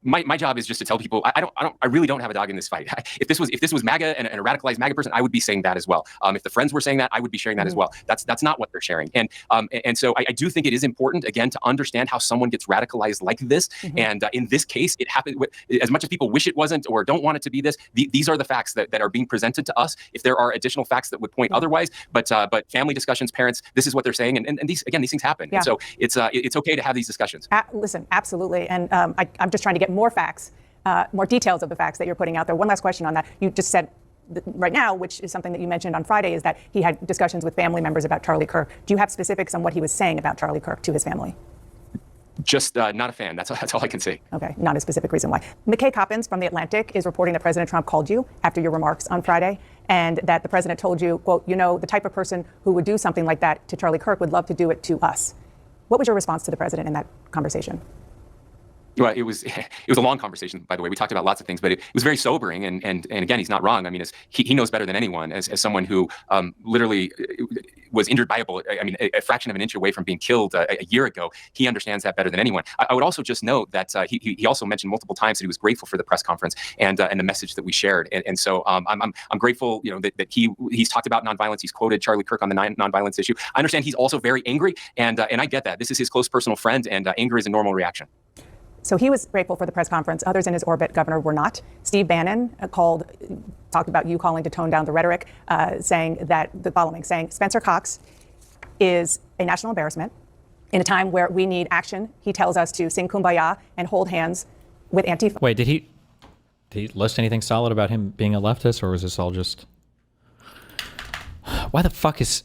my job is just to tell people I really don't have a dog in this fight. If this was MAGA and a radicalized MAGA person, I would be saying that as well. If the friends were saying that, I would be sharing that as well. That's not what they're sharing. And so I do think it is important, again, to understand how someone gets radicalized like this. And in this case, it happened. As much as people wish it wasn't or don't want it to be this, these are the facts that are being presented to us. If there are additional facts that would point otherwise, but family discussions, parents, this is what they're saying, and these things happen. Yeah. And so it's okay to have these discussions. Listen, absolutely, and I'm just trying to get more facts, more details of the facts that you're putting out there. One last question on that. You just said right now, which is something that you mentioned on Friday, is that he had discussions with family members about Charlie Kirk. Do you have specifics on what he was saying about Charlie Kirk to his family? Just not a fan. That's all I can say. Okay, not a specific reason why. McKay Coppins from The Atlantic is reporting that President Trump called you after your remarks on Friday, and that the president told you, quote, the type of person who would do something like that to Charlie Kirk would love to do it to us. What was your response to the president in that conversation? Well, it was a long conversation, by the way. We talked about lots of things, but it was very sobering. And again, he's not wrong. I mean, he knows better than anyone as someone who literally was injured by a bullet. I mean, a fraction of an inch away from being killed a year ago. He understands that better than anyone. I would also just note that he also mentioned multiple times that he was grateful for the press conference and the message that we shared. And so I'm grateful, that he's talked about nonviolence. He's quoted Charlie Kirk on the nonviolence issue. I understand he's also very angry, and I get that. This is his close personal friend, and anger is a normal reaction. So he was grateful for the press conference. Others in his orbit, Governor, were not. Steve Bannon talked about you calling to tone down the rhetoric, saying the following, saying Spencer Cox is a national embarrassment in a time where we need action. He tells us to sing Kumbaya and hold hands with Antifa. Wait, did he list anything solid about him being a leftist, or was this all just... Why the fuck is...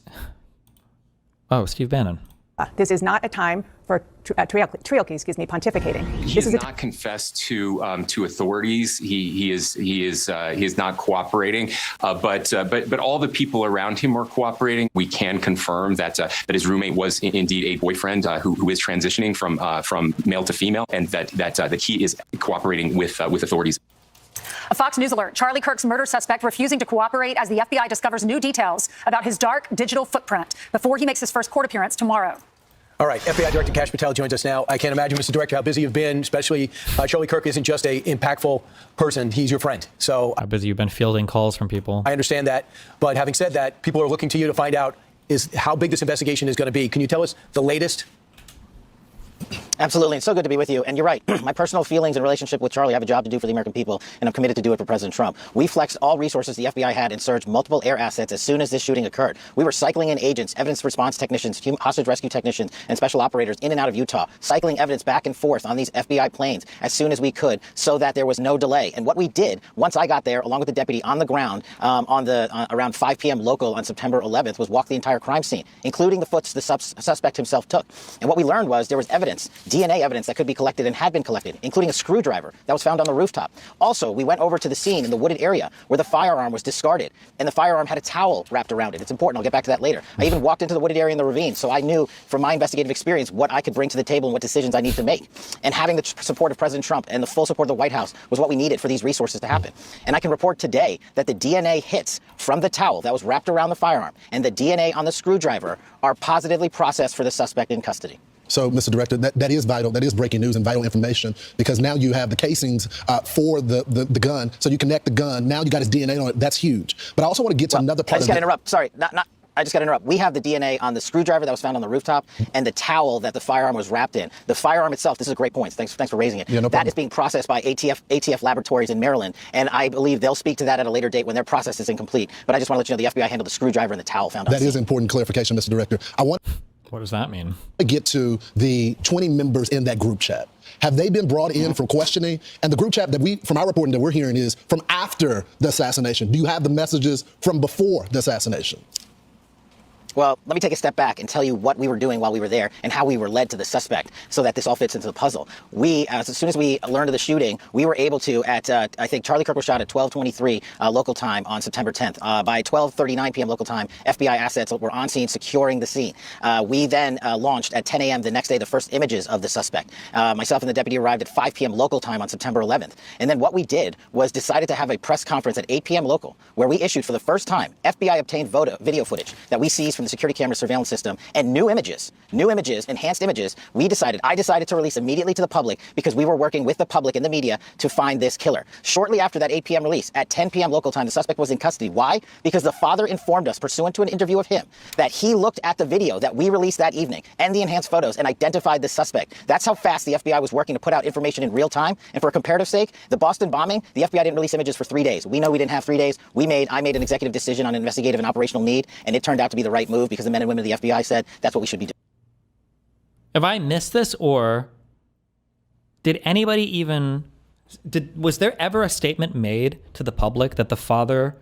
Oh, Steve Bannon. This is not a time for pontificating. He has not confessed to authorities. He is not cooperating. But all the people around him are cooperating. We can confirm that his roommate was indeed a boyfriend who is transitioning from male to female, and that he is cooperating with authorities. A Fox News alert. Charlie Kirk's murder suspect refusing to cooperate as the FBI discovers new details about his dark digital footprint before he makes his first court appearance tomorrow. All right, FBI Director Kash Patel joins us now. I can't imagine, Mr. Director, how busy you've been, especially Charlie Kirk isn't just an impactful person. He's your friend. So how busy you've been fielding calls from people. I understand that. But having said that, people are looking to you to find out how big this investigation is going to be. Can you tell us the latest? Absolutely. It's so good to be with you. And you're right. My personal feelings and relationship with Charlie, I have a job to do for the American people, and I'm committed to do it for President Trump. We flexed all resources the FBI had and surged multiple air assets as soon as this shooting occurred. We were cycling in agents, evidence response technicians, hostage rescue technicians, and special operators in and out of Utah, cycling evidence back and forth on these FBI planes as soon as we could so that there was no delay. And what we did, once I got there, along with the deputy on the ground around 5 p.m. local on September 11th, was walk the entire crime scene, including the footage the suspect himself took. And what we learned was there was evidence, DNA evidence that could be collected and had been collected, including a screwdriver that was found on the rooftop. Also, we went over to the scene in the wooded area where the firearm was discarded, and the firearm had a towel wrapped around it. It's important. I'll get back to that later. I even walked into the wooded area in the ravine, so I knew from my investigative experience what I could bring to the table and what decisions I need to make. And having the support of President Trump and the full support of the White House was what we needed for these resources to happen. And I can report today that the DNA hits from the towel that was wrapped around the firearm and the DNA on the screwdriver are positively processed for the suspect in custody. So, Mr. Director, that is vital. That is breaking news and vital information, because now you have the casings for the gun. So you connect the gun. Now you got his DNA on it. That's huge. But I also want to get to another part. I just got to interrupt. Sorry, I just got to interrupt. We have the DNA on the screwdriver that was found on the rooftop and the towel that the firearm was wrapped in. The firearm itself, this is a great point. Thanks for raising it. Yeah, no problem. That is being processed by ATF laboratories in Maryland, and I believe they'll speak to that at a later date when their process is incomplete. But I just want to let you know the FBI handled the screwdriver and the towel found on the scene. That is important clarification, Mr. Director. What does that mean? I get to the 20 members in that group chat. Have they been brought in for questioning? And the group chat from our reporting that we're hearing is from after the assassination. Do you have the messages from before the assassination? Well, let me take a step back and tell you what we were doing while we were there and how we were led to the suspect so that this all fits into the puzzle. We, as soon as we learned of the shooting, we were able to, I think Charlie Kirk was shot at 12:23 local time on September 10th. By 12:39 p.m. local time, FBI assets were on scene securing the scene. We then launched at 10 a.m. the next day the first images of the suspect. Myself and the deputy arrived at 5 p.m. local time on September 11th. And then what we did was decided to have a press conference at 8 p.m. local where we issued for the first time FBI obtained video footage that we seized from the security camera surveillance system and new images, enhanced images. I decided to release immediately to the public because we were working with the public and the media to find this killer. Shortly after that 8 p.m. release, at 10 p.m. local time, the suspect was in custody. Why? Because the father informed us, pursuant to an interview of him, that he looked at the video that we released that evening and the enhanced photos and identified the suspect. That's how fast the FBI was working to put out information in real time. And for a comparative sake, the Boston bombing, the FBI didn't release images for 3 days. We know we didn't have 3 days. I made an executive decision on investigative and operational need, and it turned out to be the right move because the men and women of the FBI said that's what we should be doing. Have I missed this, or did anybody was there ever a statement made to the public that the father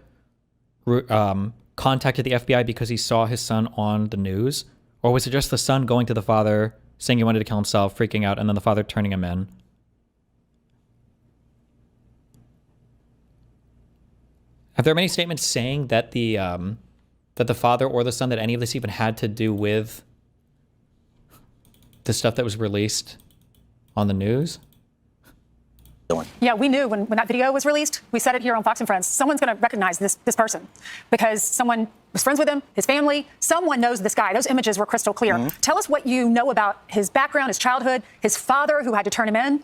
contacted the FBI because he saw his son on the news? Or was it just the son going to the father, saying he wanted to kill himself, freaking out, and then the father turning him in? Have there been any statements saying that the father or the son, that any of this even had to do with the stuff that was released on the news? Yeah, we knew when that video was released, we said it here on Fox and Friends, someone's going to recognize this person because someone was friends with him, his family, someone knows this guy. Those images were crystal clear. Tell us what you know about his background, his childhood, his father who had to turn him in.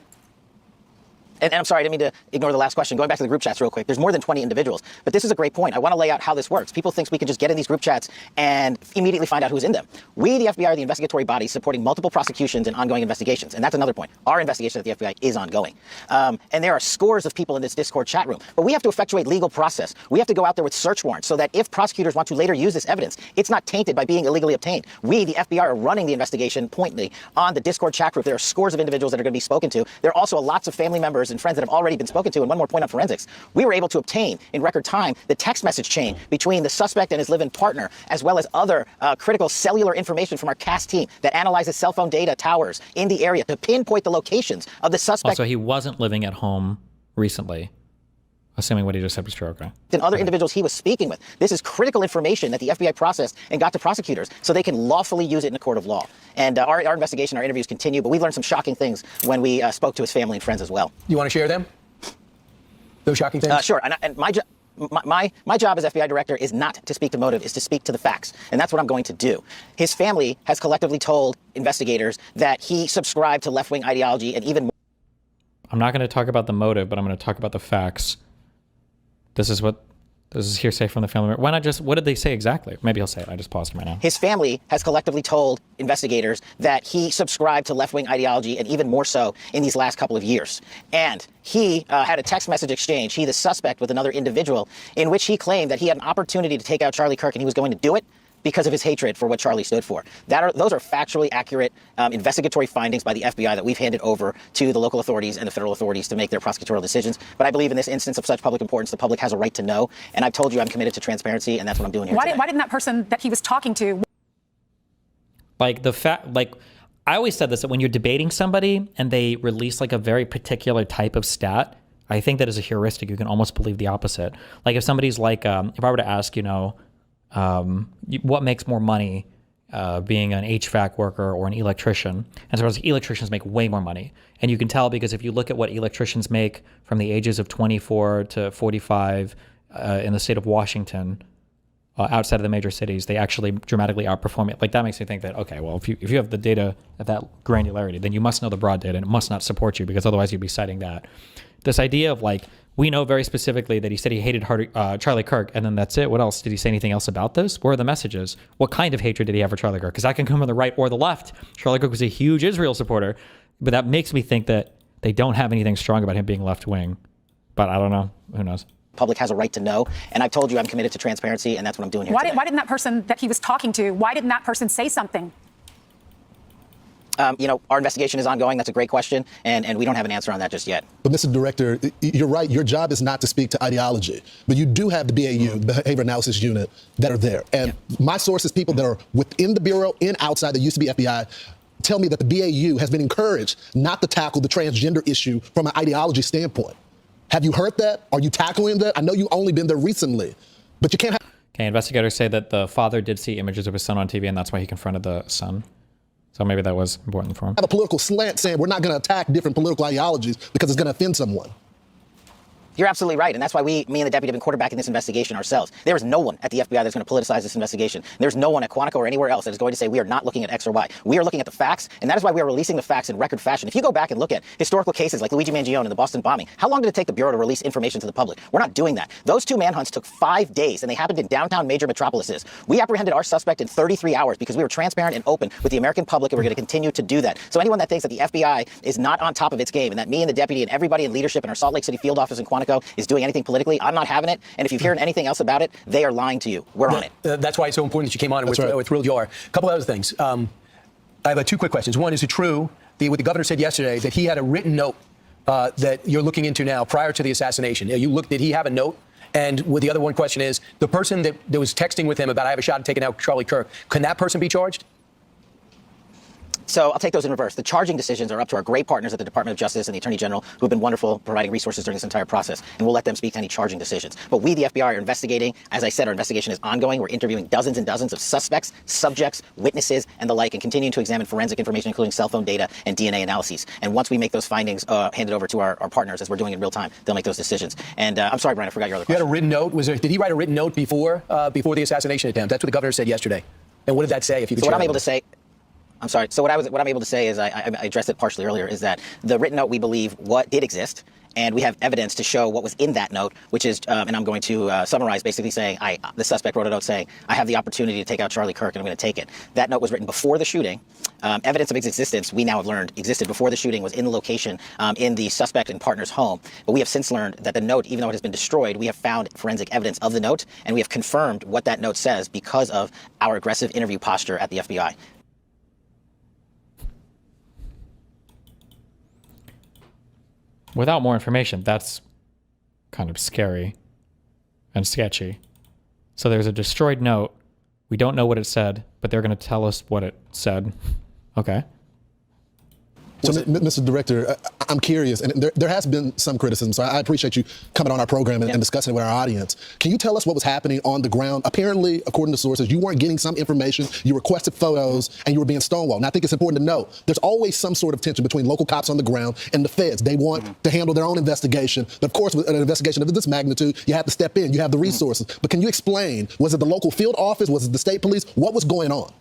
And I'm sorry, I didn't mean to ignore the last question. Going back to the group chats real quick, there's more than 20 individuals. But this is a great point. I want to lay out how this works. People think we can just get in these group chats and immediately find out who's in them. We, the FBI, are the investigatory body supporting multiple prosecutions and ongoing investigations. And that's another point. Our investigation at the FBI is ongoing. And there are scores of people in this Discord chat room. But we have to effectuate legal process. We have to go out there with search warrants so that if prosecutors want to later use this evidence, it's not tainted by being illegally obtained. We, the FBI, are running the investigation pointedly on the Discord chat group. There are scores of individuals that are going to be spoken to. There are also lots of family members and friends that have already been spoken to. And one more point on forensics. We were able to obtain in record time the text message chain between the suspect and his live-in partner, as well as other critical cellular information from our CAS team that analyzes cell phone data towers in the area to pinpoint the locations of the suspect. Also, he wasn't living at home recently, assuming what he just said was true. Okay. And other individuals he was speaking with. This is critical information that the FBI processed and got to prosecutors so they can lawfully use it in a court of law. And our investigation, our interviews continue, but we learned some shocking things when we spoke to his family and friends as well. You want to share them? Those shocking things? Sure. And my job as FBI director is not to speak to motive, is to speak to the facts. And that's what I'm going to do. His family has collectively told investigators that he subscribed to left-wing ideology and even more. I'm not going to talk about the motive, but I'm going to talk about the facts. This is hearsay from the family member. Why not just, what did they say exactly? Maybe he'll say it. I just paused him right now. His family has collectively told investigators that he subscribed to left-wing ideology and even more so in these last couple of years. And he had a text message exchange, he, the suspect, with another individual, in which he claimed that he had an opportunity to take out Charlie Kirk and he was going to do it because of his hatred for what Charlie stood for. Those are factually accurate investigatory findings by the FBI that we've handed over to the local authorities and the federal authorities to make their prosecutorial decisions. But I believe in this instance of such public importance, the public has a right to know. And I've told you I'm committed to transparency, and that's what I'm doing here today. Why didn't that person that he was talking to? I always said this, that when you're debating somebody and they release like a very particular type of stat, I think that as a heuristic, you can almost believe the opposite. Like if somebody's like, if I were to ask, what makes more money, being an HVAC worker or an electrician? And so electricians make way more money. And you can tell because if you look at what electricians make from the ages of 24 to 45 in the state of Washington, outside of the major cities, they actually dramatically outperform it. Like that makes me think that, okay, well, if you have the data at that granularity, then you must know the broad data and it must not support you because otherwise you'd be citing that. This idea of like, we know very specifically that he said he hated Charlie Kirk, and then that's it. What else? Did he say anything else about this? Where are the messages? What kind of hatred did he have for Charlie Kirk? Because that can come from the right or the left. Charlie Kirk was a huge Israel supporter, but that makes me think that they don't have anything strong about him being left-wing. But I don't know. Who knows? Public has a right to know, and I've told you I'm committed to transparency, and that's what I'm doing here today. Why didn't that person that he was talking to, why didn't that person say something? Our investigation is ongoing. That's a great question, and we don't have an answer on that just yet. But Mr. Director, you're right. Your job is not to speak to ideology, but you do have the BAU, Behavior Analysis Unit, that are there. And my sources, people that are within the Bureau and outside that used to be FBI, tell me that the BAU has been encouraged not to tackle the transgender issue from an ideology standpoint. Have you heard that? Are you tackling that? I know you've only been there recently, but you can't have... Okay, investigators say that the father did see images of his son on TV, and that's why he confronted the son. So maybe that was important for him. Have a political slant saying we're not going to attack different political ideologies because it's going to offend someone. You're absolutely right, and that's why me and the deputy have been quarterbacking this investigation ourselves. There is no one at the FBI that's going to politicize this investigation. There's no one at Quantico or anywhere else that is going to say we are not looking at X or Y. We are looking at the facts, and that is why we are releasing the facts in record fashion. If you go back and look at historical cases like Luigi Mangione and the Boston bombing, how long did it take the Bureau to release information to the public? We're not doing that. Those two manhunts took 5 days, and they happened in downtown major metropolises. We apprehended our suspect in 33 hours because we were transparent and open with the American public, and we're going to continue to do that. So anyone that thinks that the FBI is not on top of its game and that me and the deputy and everybody in leadership in our Salt Lake City field office in Quantico is doing anything politically, I'm not having it. And if you've heard anything else about it, they are lying to you. We're on it. That's why it's so important that you came on with real jar. A couple other things. I have two quick questions. One, is it true what the governor said yesterday that he had a written note that you're looking into now prior to the assassination? Did he have a note? And the other one question is, the person that was texting with him about I have a shot at taking out Charlie Kirk, can that person be charged? So I'll take those in reverse. The charging decisions are up to our great partners at the Department of Justice and the Attorney General, who have been wonderful providing resources during this entire process, and we'll let them speak to any charging decisions. But we, the FBI, are investigating. As I said, our investigation is ongoing. We're interviewing dozens and dozens of suspects, subjects, witnesses, and the like, and continuing to examine forensic information, including cell phone data and DNA analyses. And once we make those findings handed over to our partners, as we're doing in real time, they'll make those decisions. And I'm sorry, Brian, I forgot your other question. You had a written note. Did he write a written note before the assassination attempt? That's what the governor said yesterday. And what did that say? If you could so share what I'm able to say. I'm sorry. So what I'm able to say is I addressed it partially earlier, is that the written note, we believe what did exist, and we have evidence to show what was in that note, which is, and I'm going to summarize, basically saying the suspect wrote a note saying, I have the opportunity to take out Charlie Kirk and I'm going to take it. That note was written before the shooting. Evidence of its existence, we now have learned, existed before the shooting, was in the location in the suspect and partner's home. But we have since learned that the note, even though it has been destroyed, we have found forensic evidence of the note, and we have confirmed what that note says because of our aggressive interview posture at the FBI. Without more information, that's kind of scary and sketchy. So there's a destroyed note. We don't know what it said, but they're going to tell us what it said. Okay. So, Mr. Director, I'm curious, and there has been some criticism, so I appreciate you coming on our program and discussing it with our audience. Can you tell us what was happening on the ground? Apparently, according to sources, you weren't getting some information, you requested photos, and you were being stonewalled. And I think it's important to note, there's always some sort of tension between local cops on the ground and the feds. They want to handle their own investigation. But of course, with an investigation of this magnitude, you have to step in, you have the resources. But can you explain, was it the local field office, was it the state police? What was going on?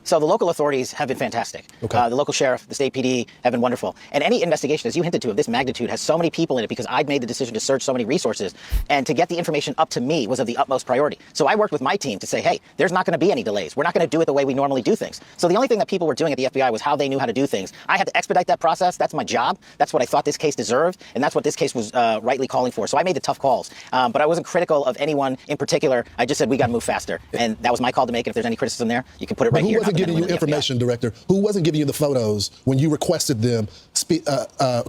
So the local authorities have been fantastic. Okay. The local sheriff, the state PD have been wonderful. And any investigation, as you hinted to, of this magnitude has so many people in it because I'd made the decision to search so many resources. And to get the information up to me was of the utmost priority. So I worked with my team to say, hey, there's not going to be any delays. We're not going to do it the way we normally do things. So the only thing that people were doing at the FBI was how they knew how to do things. I had to expedite that process. That's my job. That's what I thought this case deserved. And that's what this case was rightly calling for. So I made the tough calls. But I wasn't critical of anyone in particular. I just said, we got to move faster. And that was my call to make. And if there's any criticism there, you can put it right here. Who wasn't giving you information, Director? Who wasn't giving you the photos when you requested them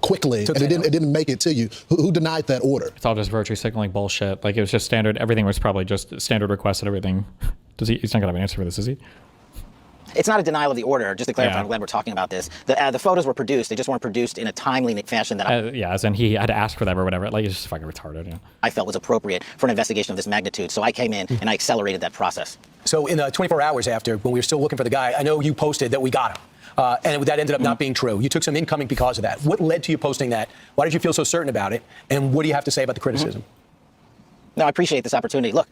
quickly and it didn't make it to you? Who denied that order? It's all just virtue signaling bullshit. Like, it was just standard. Everything was probably just standard request and everything. He's not going to have an answer for this, is he? It's not a denial of the order. Just to clarify, I'm glad we're talking about this. The photos were produced. They just weren't produced in a timely fashion that as in he had to ask for them or whatever. Like, it's just fucking retarded. Yeah. I felt was appropriate for an investigation of this magnitude. So I came in and I accelerated that process. So in the 24 hours after, when we were still looking for the guy, I know you posted that we got him. And that ended up not being true. You took some incoming because of that. What led to you posting that? Why did you feel so certain about it? And what do you have to say about the criticism? No, I appreciate this opportunity. Look.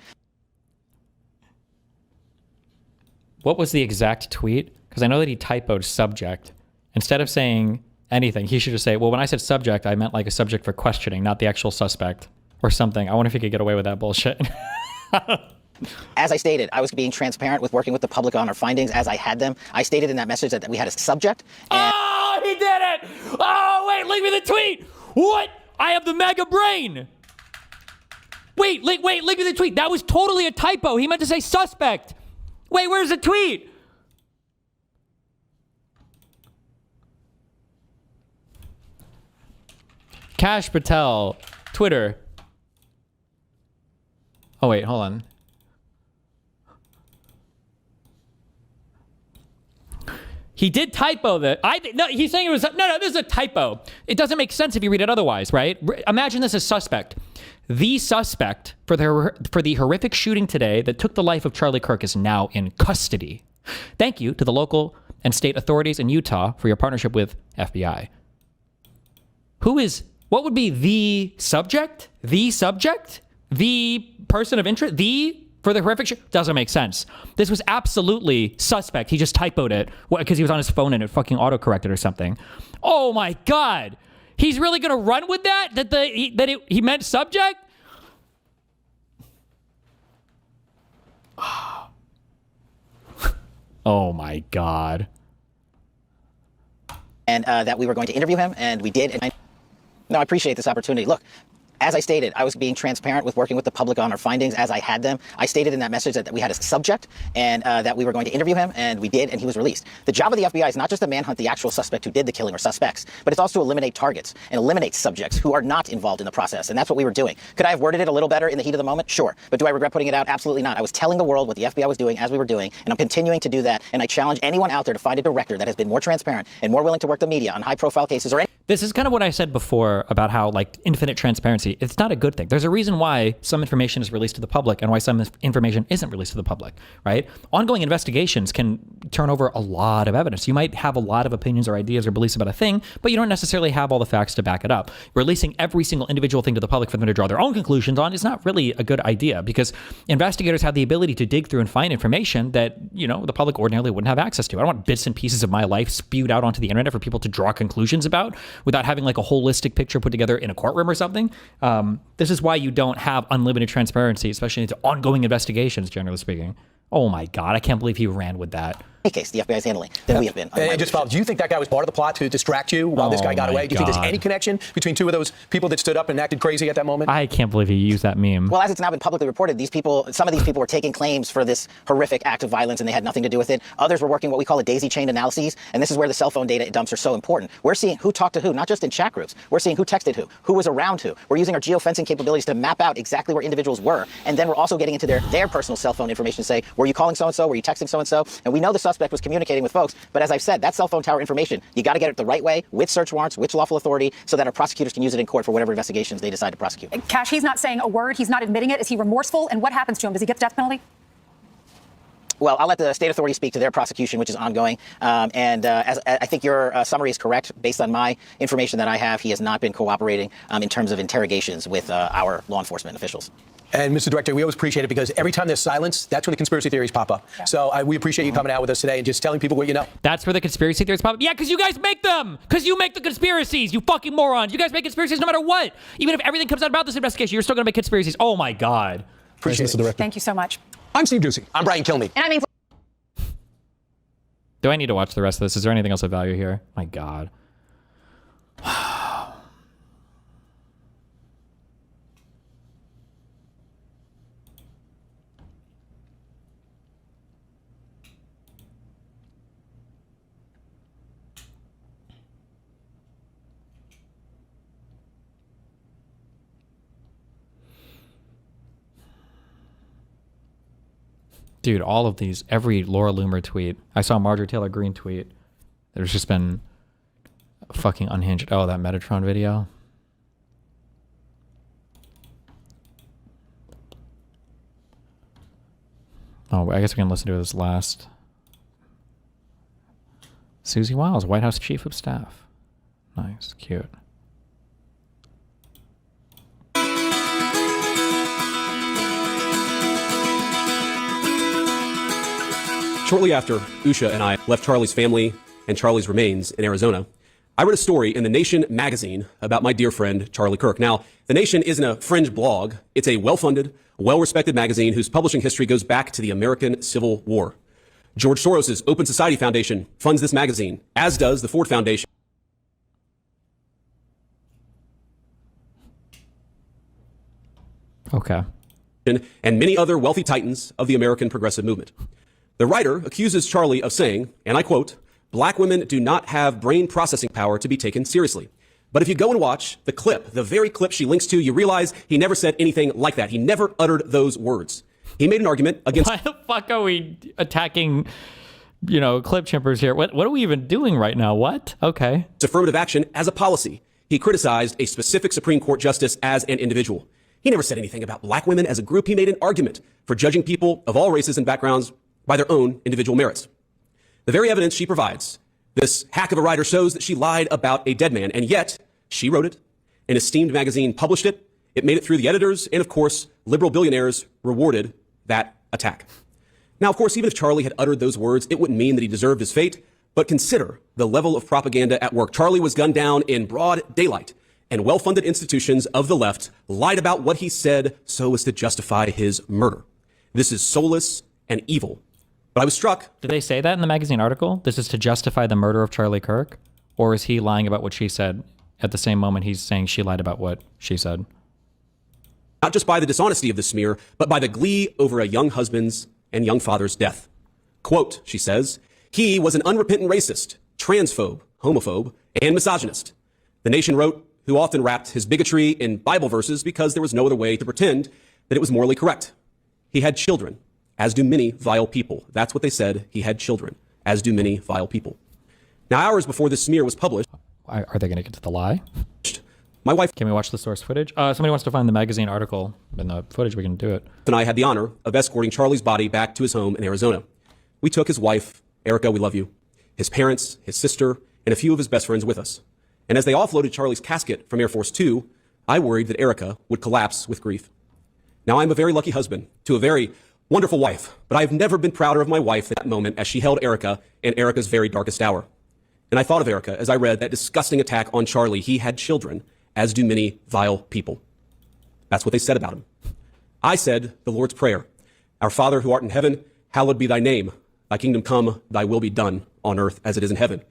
What was the exact tweet? Because I know that he typoed subject. Instead of saying anything, he should just say, well, when I said subject, I meant like a subject for questioning, not the actual suspect or something. I wonder if he could get away with that bullshit. As I stated, I was being transparent with working with the public on our findings as I had them. I stated in that message that we had a subject. Oh, he did it! Oh, wait, link me the tweet! What? I have the mega brain! Wait, link me the tweet. That was totally a typo. He meant to say suspect. Wait, where's the tweet? Kash Patel, Twitter. Oh, wait, hold on. He did typo that. No, he's saying it was, no, this is a typo. It doesn't make sense if you read it otherwise, right? Imagine this as suspect. The suspect for the horrific shooting today that took the life of Charlie Kirk is now in custody. Thank you to the local and state authorities in Utah for your partnership with FBI. What would be the subject? The subject? The person of interest? For the horrific shit? Doesn't make sense. This was absolutely suspect. He just typoed it because he was on his phone and it fucking autocorrected or something. Oh my God. He's really going to run with that? He meant subject? Oh my God. And that we were going to interview him, and we did. No, I appreciate this opportunity. Look, As I stated, I was being transparent with working with the public on our findings as I had them. I stated in that message that we had a subject and that we were going to interview him, and we did, and he was released. The job of the FBI is not just to manhunt the actual suspect who did the killing or suspects, but it's also to eliminate targets and eliminate subjects who are not involved in the process, and that's what we were doing. Could I have worded it a little better in the heat of the moment? Sure. But do I regret putting it out? Absolutely not. I was telling the world what the FBI was doing as we were doing, and I'm continuing to do that, and I challenge anyone out there to find a director that has been more transparent and more willing to work the media on high-profile cases or any. This is kind of what I said before about how, like, infinite transparency, it's not a good thing. There's a reason why some information is released to the public and why some information isn't released to the public, right? Ongoing investigations can turn over a lot of evidence. You might have a lot of opinions or ideas or beliefs about a thing, but you don't necessarily have all the facts to back it up. Releasing every single individual thing to the public for them to draw their own conclusions on is not really a good idea, because investigators have the ability to dig through and find information that, you know, the public ordinarily wouldn't have access to. I don't want bits and pieces of my life spewed out onto the internet for people to draw conclusions about without having like a holistic picture put together in a courtroom or something. This is why you don't have unlimited transparency, especially into ongoing investigations, generally speaking. Oh my God, I can't believe he ran with that. Any case the FBI is handling than we have been. And just follow, do you think that guy was part of the plot to distract you while this guy got away? Do you think there's any connection between two of those people that stood up and acted crazy at that moment? I can't believe he used that meme. Well, as it's now been publicly reported, some of these people were taking claims for this horrific act of violence and they had nothing to do with it. Others were working what we call a daisy chain analyses, and this is where the cell phone data dumps are so important. We're seeing who talked to who, not just in chat groups. We're seeing who texted who was around who. We're using our geofencing capabilities to map out exactly where individuals were, and then we're also getting into their personal cell phone information to say, were you calling so-and-so, were you texting so-and-so? And we know the suspect was communicating with folks, but as I've said, that cell phone tower information, you got to get it the right way, with search warrants, with lawful authority, so that our prosecutors can use it in court for whatever investigations they decide to prosecute. Cash, he's not saying a word. He's not admitting it. Is he remorseful? And what happens to him? Does he get the death penalty? Well, I'll let the state authorities speak to their prosecution, which is ongoing. As I think your summary is correct, based on my information that I have, he has not been cooperating in terms of interrogations with our law enforcement officials. And Mr. Director, we always appreciate it because every time there's silence, that's when the conspiracy theories pop up. Yeah. So we appreciate you coming out with us today and just telling people what you know. That's where the conspiracy theories pop up. Yeah, because you guys make them. Because you make the conspiracies, you fucking morons. You guys make conspiracies no matter what. Even if everything comes out about this investigation, you're still going to make conspiracies. Oh, my God. Appreciate it, Mr. Director. Thank you so much. I'm Steve Doocy. I'm Brian Kilmeade. And I mean... Do I need to watch the rest of this? Is there anything else of value here? My God. Dude, all of these, every Laura Loomer tweet. I saw Marjorie Taylor Greene tweet. There's just been fucking unhinged. Oh, that Metatron video. Oh, I guess we can listen to this last. Susie Wiles, White House Chief of Staff. Nice, cute. Shortly after Usha and I left Charlie's family and Charlie's remains in Arizona, I read a story in The Nation magazine about my dear friend, Charlie Kirk. Now, The Nation isn't a fringe blog. It's a well-funded, well-respected magazine whose publishing history goes back to the American Civil War. George Soros' Open Society Foundation funds this magazine, as does the Ford Foundation. Okay. And many other wealthy titans of the American progressive movement. The writer accuses Charlie of saying, and I quote, "Black women do not have brain processing power to be taken seriously." But if you go and watch the clip, the very clip she links to, you realize he never said anything like that. He never uttered those words. He made an argument against... Why the fuck are we attacking, clip chimpers here? What are we even doing right now? What? Okay. Affirmative action as a policy. He criticized a specific Supreme Court justice as an individual. He never said anything about black women as a group. He made an argument for judging people of all races and backgrounds by their own individual merits. The very evidence she provides, this hack of a writer, shows that she lied about a dead man, and yet she wrote it. An esteemed magazine published it. It made it through the editors, and of course, liberal billionaires rewarded that attack. Now, of course, even if Charlie had uttered those words, it wouldn't mean that he deserved his fate, but consider the level of propaganda at work. Charlie was gunned down in broad daylight, and well-funded institutions of the left lied about what he said so as to justify his murder. This is soulless and evil. But I was struck. Did they say that in the magazine article? This is to justify the murder of Charlie Kirk? Or is he lying about what she said at the same moment he's saying she lied about what she said? not just by the dishonesty of the smear, but by the glee over a young husband's and young father's death. Quote, she says, he was an unrepentant racist, transphobe, homophobe, and misogynist. The Nation wrote, who often wrapped his bigotry in Bible verses because there was no other way to pretend that it was morally correct. He had children, as do many vile people. That's what they said. He had children, as do many vile people. Now, hours before this smear was published. Are they going to get to the lie? My wife. Can we watch the source footage? Somebody wants to find the magazine article and the footage. We can do it. And I had the honor of escorting Charlie's body back to his home in Arizona. We took his wife, Erica, we love you, his parents, his sister, and a few of his best friends with us. And as they offloaded Charlie's casket from Air Force Two, I worried that Erica would collapse with grief. Now, I'm a very lucky husband to a very wonderful wife, but I've never been prouder of my wife at that moment as she held Erica in Erica's very darkest hour. And I thought of Erica as I read that disgusting attack on Charlie. He had children, as do many vile people. That's what they said about him. I said the Lord's Prayer. Our Father who art in heaven, hallowed be thy name. Thy kingdom come, thy will be done on earth as it is in heaven.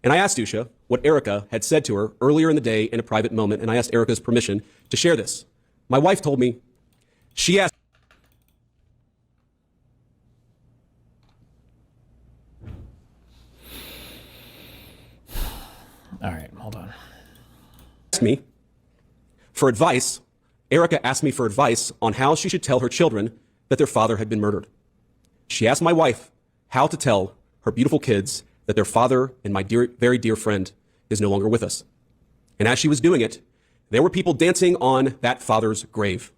And I asked Dusha what Erica had said to her earlier in the day in a private moment, and I asked Erica's permission to share this. My wife told me she asked All right, hold on. me for advice. Erica asked me for advice on how she should tell her children that their father had been murdered. She asked my wife how to tell her beautiful kids that their father and my dear, very dear friend is no longer with us. And as she was doing it, there were people dancing on that father's grave.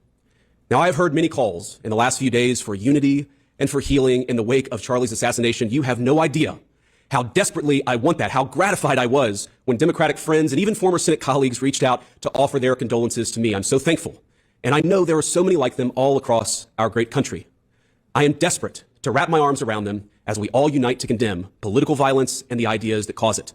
Now, I have heard many calls in the last few days for unity and for healing in the wake of Charlie's assassination. You have no idea how desperately I want that, how gratified I was when Democratic friends and even former Senate colleagues reached out to offer their condolences to me. I'm so thankful. And I know there are so many like them all across our great country. I am desperate to wrap my arms around them as we all unite to condemn political violence and the ideas that cause it.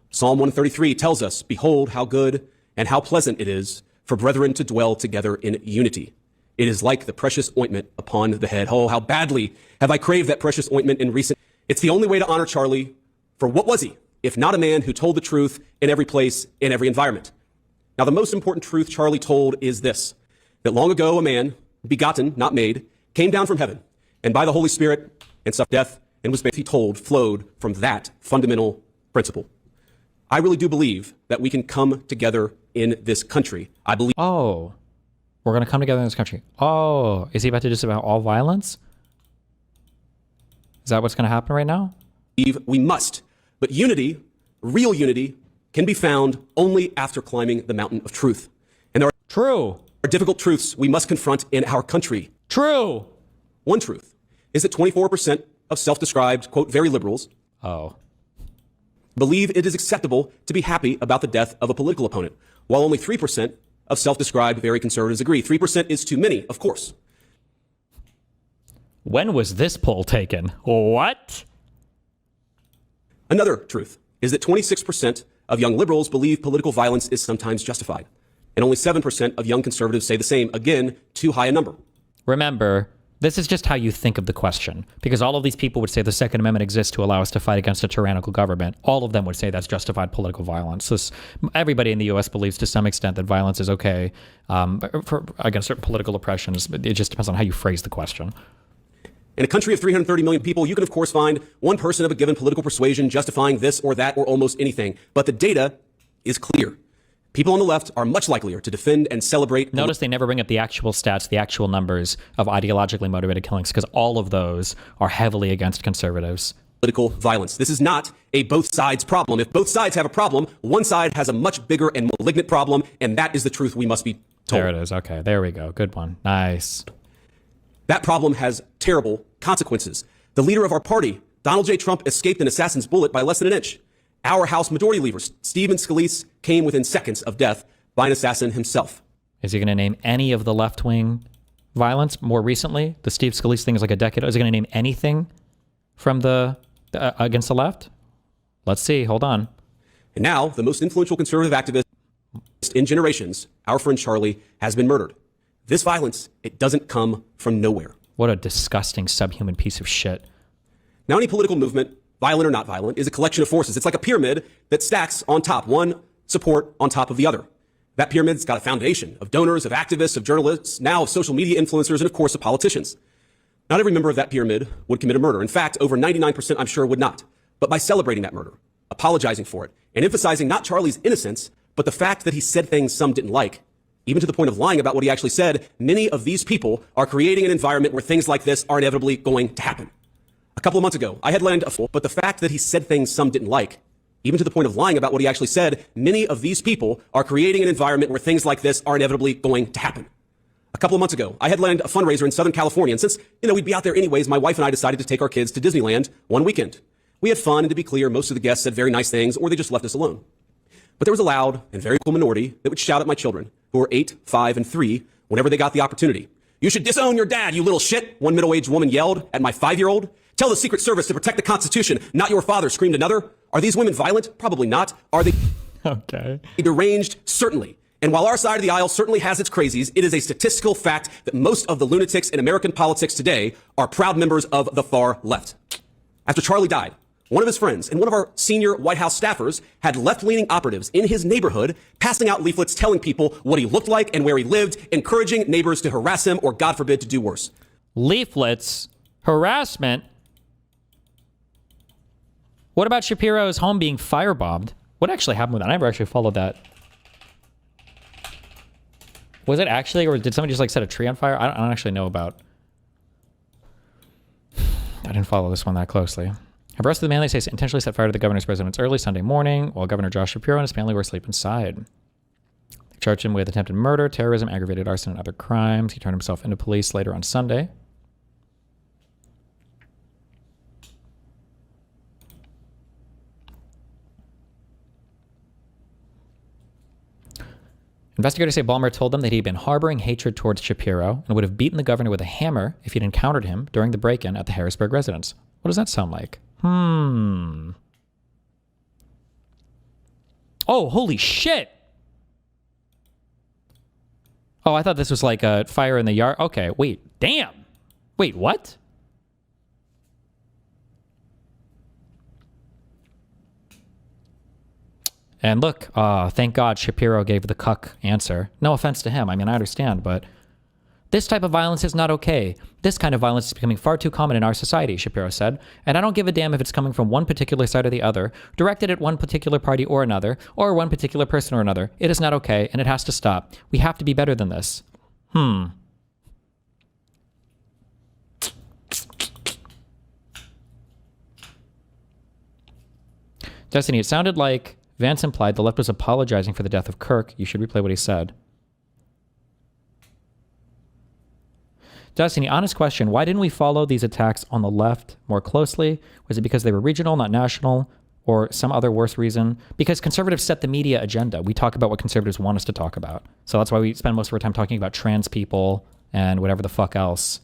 Psalm 133 tells us, behold how good and how pleasant it is for brethren to dwell together in unity. It is like the precious ointment upon the head. Oh, how badly have I craved that precious ointment in recent. It's the only way to honor Charlie. For what was he, if not a man who told the truth in every place, in every environment? Now, the most important truth Charlie told is this, that long ago a man, begotten, not made, came down from heaven, and by the Holy Spirit and suffered death, and was, he told, flowed from that fundamental principle. I really do believe that we can come together in this country. I believe. Oh, we're going to come together in this country. Oh, is he about to disavow all violence? Is that what's going to happen right now? We must. But unity, real unity, can be found only after climbing the mountain of truth. And there are difficult truths we must confront in our country. True. One truth is that 24% of self-described, quote, very liberals believe it is acceptable to be happy about the death of a political opponent, while only 3% of self-described very conservatives agree. 3% is too many, of course. When was this poll taken? What? Another truth is that 26% of young liberals believe political violence is sometimes justified, and only 7% of young conservatives say the same. Again, too high a number. Remember, this is just how you think of the question, because all of these people would say the Second Amendment exists to allow us to fight against a tyrannical government. All of them would say that's justified political violence. Everybody in the U.S. believes to some extent that violence is okay against certain political oppressions. It just depends on how you phrase the question. In a country of 330 million people, you can, of course, find one person of a given political persuasion justifying this or that or almost anything. But the data is clear. People on the left are much likelier to defend and celebrate. Notice they never bring up the actual stats, the actual numbers of ideologically motivated killings, because all of those are heavily against conservatives. Political violence. This is not a both sides problem. If both sides have a problem, one side has a much bigger and malignant problem, and that is the truth we must be told. There it is. Okay, there we go. Good one. Nice. That problem has terrible consequences. The leader of our party, Donald J. Trump, escaped an assassin's bullet by less than an inch. Our House Majority Leader, Stephen Scalise, came within seconds of death by an assassin himself. Is he going to name any of the left-wing violence more recently? The Steve Scalise thing is like a decade. Is he going to name anything from the against the left? Let's see. Hold on. And now, the most influential conservative activist in generations, our friend Charlie, has been murdered. This violence, it doesn't come from nowhere. What a disgusting subhuman piece of shit. Now, any political movement, violent or not violent, is a collection of forces. It's like a pyramid that stacks on top, one support on top of the other. That pyramid's got a foundation of donors, of activists, of journalists, now of social media influencers, and of course of politicians. Not every member of that pyramid would commit a murder. In fact, over 99% I'm sure would not. But by celebrating that murder, apologizing for it, and emphasizing not Charlie's innocence, but the fact that he said things some didn't like, even to the point of lying about what he actually said, many of these people are creating an environment where things like this are inevitably going to happen. A couple of months ago, I headlined but the fact that he said things some didn't like, even to the point of lying about what he actually said, many of these people are creating an environment where things like this are inevitably going to happen. A couple of months ago, I headlined a fundraiser in Southern California, and since, we'd be out there anyways, my wife and I decided to take our kids to Disneyland one weekend. We had fun, and to be clear, most of the guests said very nice things, or they just left us alone. But there was a loud and very cool minority that would shout at my children, who were 8, 5, and 3, whenever they got the opportunity. "You should disown your dad, you little shit," one middle-aged woman yelled at my 5-year-old. "Tell the Secret Service to protect the Constitution, not your father," screamed another. "Are these women violent? Probably not. Are they deranged? Certainly. And while our side of the aisle certainly has its crazies, it is a statistical fact that most of the lunatics in American politics today are proud members of the far left." After Charlie died, one of his friends and one of our senior White House staffers had left-leaning operatives in his neighborhood passing out leaflets telling people what he looked like and where he lived, encouraging neighbors to harass him or, God forbid, to do worse. Leaflets? Harassment? What about Shapiro's home being firebombed? What actually happened with that? I never actually followed that. Was it actually, or did somebody just set a tree on fire? I don't actually know about. I didn't follow this one that closely. Arrested the man they say intentionally set fire to the governor's residence early Sunday morning while Governor Josh Shapiro and his family were asleep inside. They charged him with attempted murder, terrorism, aggravated arson, and other crimes. He turned himself into police later on Sunday. Investigators say Ballmer told them that he'd been harboring hatred towards Shapiro and would have beaten the governor with a hammer if he'd encountered him during the break-in at the Harrisburg residence. What does that sound like? Oh, holy shit! Oh, I thought this was like a fire in the yard. Okay, wait, damn! Wait, what? And look, thank God Shapiro gave the cuck answer. No offense to him. I mean, I understand, but this type of violence is not okay. This kind of violence is becoming far too common in our society, Shapiro said. And I don't give a damn if it's coming from one particular side or the other, directed at one particular party or another, or one particular person or another. It is not okay, and it has to stop. We have to be better than this. Destiny, it sounded like Vance implied the left was apologizing for the death of Kirk. You should replay what he said. Destiny, honest question. Why didn't we follow these attacks on the left more closely? Was it because they were regional, not national, or some other worse reason? Because conservatives set the media agenda. We talk about what conservatives want us to talk about. So that's why we spend most of our time talking about trans people and whatever the fuck else.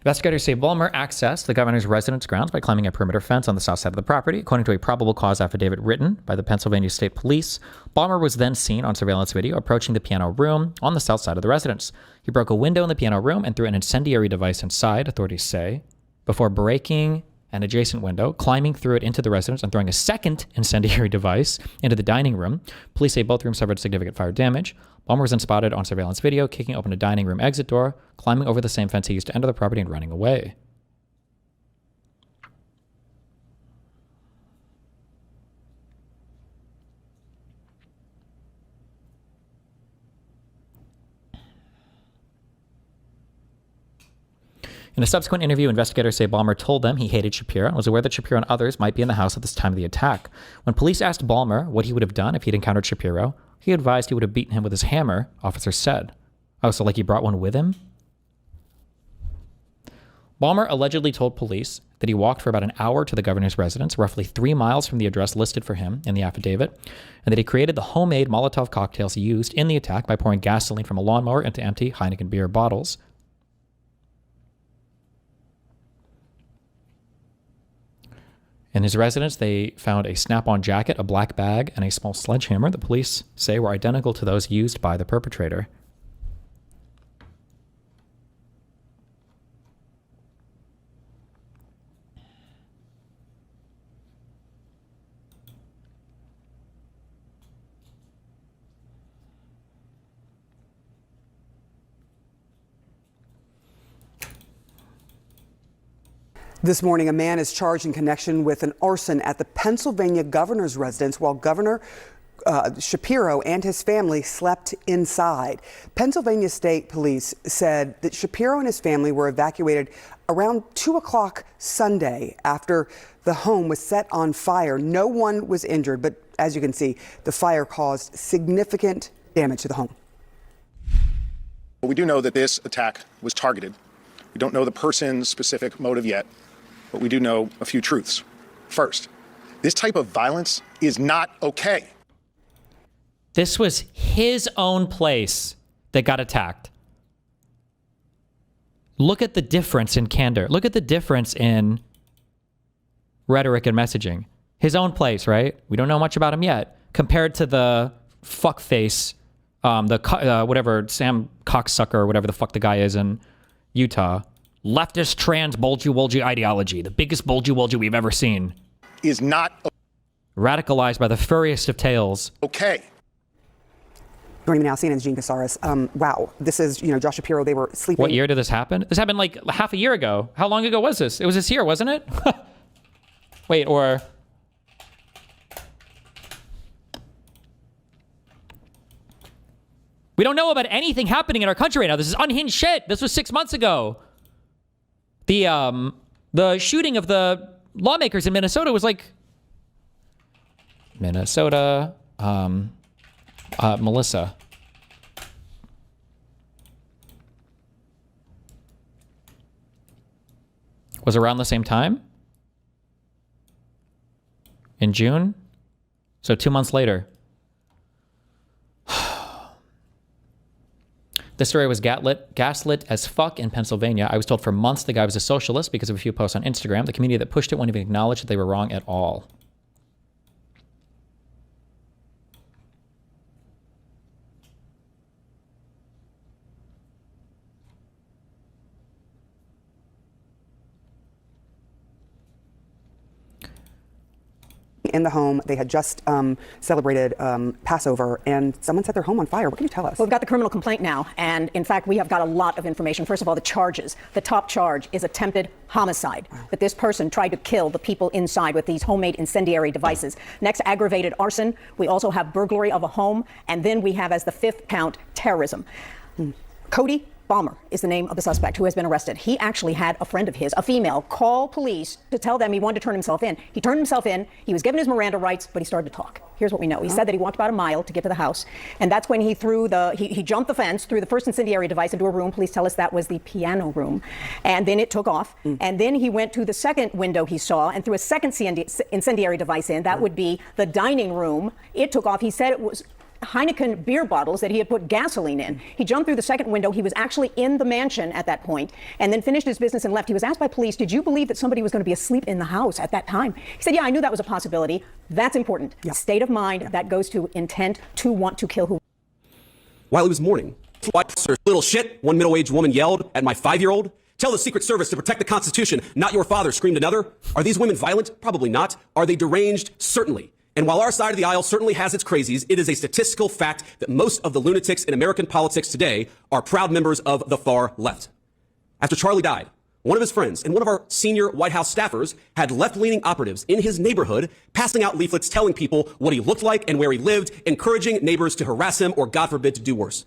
Investigators say Ballmer accessed the governor's residence grounds by climbing a perimeter fence on the south side of the property. According to a probable cause affidavit written by the Pennsylvania State Police, Ballmer was then seen on surveillance video approaching the piano room on the south side of the residence. He broke a window in the piano room and threw an incendiary device inside, authorities say, before breaking an adjacent window, climbing through it into the residence, and throwing a second incendiary device into the dining room. Police say both rooms suffered significant fire damage. Ballmer was then spotted on surveillance video, kicking open a dining room exit door, climbing over the same fence he used to enter the property, and running away. In a subsequent interview, investigators say Ballmer told them he hated Shapiro and was aware that Shapiro and others might be in the house at this time of the attack. When police asked Ballmer what he would have done if he'd encountered Shapiro, he advised he would have beaten him with his hammer, officers said. Oh, so like he brought one with him? Ballmer allegedly told police that he walked for about an hour to the governor's residence, roughly 3 miles from the address listed for him in the affidavit, and that he created the homemade Molotov cocktails used in the attack by pouring gasoline from a lawnmower into empty Heineken beer bottles. In his residence, they found a Snap-on jacket, a black bag, and a small sledgehammer the police say were identical to those used by the perpetrator. This morning, a man is charged in connection with an arson at the Pennsylvania governor's residence while Governor Shapiro and his family slept inside. Pennsylvania State Police said that Shapiro and his family were evacuated around 2 o'clock Sunday after the home was set on fire. No one was injured, but as you can see, the fire caused significant damage to the home. We do know that this attack was targeted. We don't know the person's specific motive yet, but we do know a few truths. First, this type of violence is not okay. This was his own place that got attacked. Look at the difference in candor. Look at the difference in rhetoric and messaging. His own place, right? We don't know much about him yet, compared to the fuckface, whatever, Sam Cocksucker, or whatever the fuck the guy is in Utah. Leftist trans bulgy-wulgy ideology, the biggest bulgy-wulgy we've ever seen. Is not radicalized by the furriest of tales. Okay. Joining me now, CNN's Gene Casares. Wow, this is, Josh Shapiro, they were sleeping. What year did this happen? This happened like half a year ago. How long ago was this? It was this year, wasn't it? Wait, or... We don't know about anything happening in our country right now. This is unhinged shit. This was 6 months ago. The shooting of the lawmakers in Minnesota was like Minnesota, Melissa. Was around the same time? In June? So 2 months later. This story was gaslit as fuck in Pennsylvania. I was told for months the guy was a socialist because of a few posts on Instagram. The community that pushed it wouldn't even acknowledge that they were wrong at all. In the home, they had just celebrated Passover, and someone set their home on fire. What can you tell us? Well, we've got the criminal complaint now, and in fact, we have got a lot of information. First of all, the charges. The top charge is attempted homicide, that this person tried to kill the people inside with these homemade incendiary devices. Next, aggravated arson. We also have burglary of a home, and then we have, as the fifth count, terrorism. Cody Balmer is the name of the suspect who has been arrested. He actually had a friend of his, a female, call police to tell them he wanted to turn himself in. He turned himself in. He was given his Miranda rights, but he started to talk. Here's what we know. He said that he walked about a mile to get to the house, and that's when he he jumped the fence, threw the first incendiary device into a room. Police tell us that was the piano room, and then it took off. And then he went to the second window he saw and threw a second incendiary device in. That would be the dining room. It took off. He said it was Heineken beer bottles that he had put gasoline in. He jumped through the second window. He was actually in the mansion at that point, and then finished his business and left. He was asked by police, did you believe that somebody was going to be asleep in the house at that time? He said, yeah, I knew that was a possibility. That's important. State of mind, that goes to intent to want to kill who. While he was mourning, little shit, one middle-aged woman yelled at my 5-year-old. Tell the Secret Service to protect the Constitution, not your father, screamed another. Are these women violent? Probably not. Are they deranged? Certainly. And while our side of the aisle certainly has its crazies, it is a statistical fact that most of the lunatics in American politics today are proud members of the far left. After Charlie died, one of his friends and one of our senior White House staffers had left-leaning operatives in his neighborhood passing out leaflets telling people what he looked like and where he lived, encouraging neighbors to harass him or, God forbid, to do worse.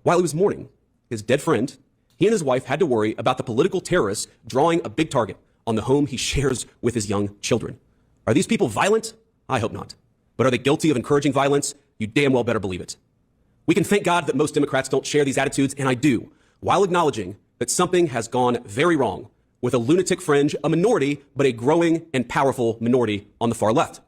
While he was mourning his dead friend, he and his wife had to worry about the political terrorists drawing a big target on the home he shares with his young children. Are these people violent? I hope not. But are they guilty of encouraging violence? You damn well better believe it. We can thank God that most Democrats don't share these attitudes, and I do, while acknowledging that something has gone very wrong with a lunatic fringe, a minority, but a growing and powerful minority on the far left.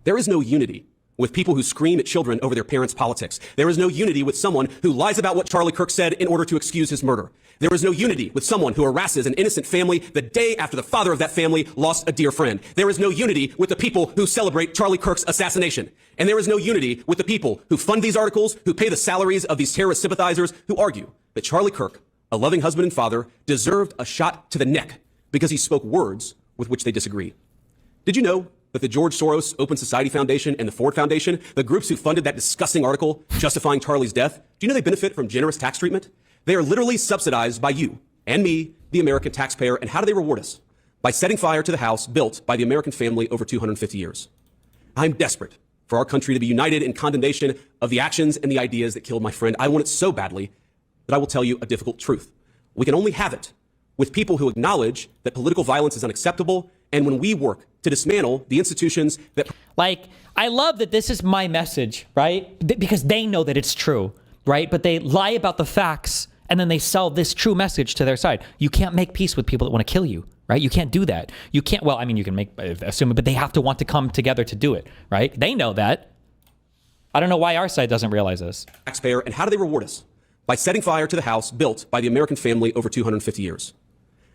There is no unity with people who scream at children over their parents' politics. There is no unity with someone who lies about what Charlie Kirk said in order to excuse his murder. There is no unity with someone who harasses an innocent family the day after the father of that family lost a dear friend. There is no unity with the people who celebrate Charlie Kirk's assassination. And there is no unity with the people who fund these articles, who pay the salaries of these terrorist sympathizers, who argue that Charlie Kirk, a loving husband and father, deserved a shot to the neck because he spoke words with which they disagree. Did you know that the George Soros Open Society Foundation and the Ford Foundation, the groups who funded that disgusting article justifying Charlie's death, do you know they benefit from generous tax treatment? They are literally subsidized by you and me, the American taxpayer. And how do they reward us? By setting fire to the house built by the American family over 250 years. I'm desperate for our country to be united in condemnation of the actions and the ideas that killed my friend. I want it so badly that I will tell you a difficult truth. We can only have it with people who acknowledge that political violence is unacceptable, and when we work to dismantle the institutions that... Like, I love that this is my message, right? Because they know that it's true, right? But they lie about the facts, and then they sell this true message to their side. You can't make peace with people that want to kill you, right? You can't do that. You can't, well, I mean, you can assume it, but they have to want to come together to do it, right? They know that. I don't know why our side doesn't realize this. Taxpayer, and how do they reward us? By setting fire to the house built by the American family over 250 years.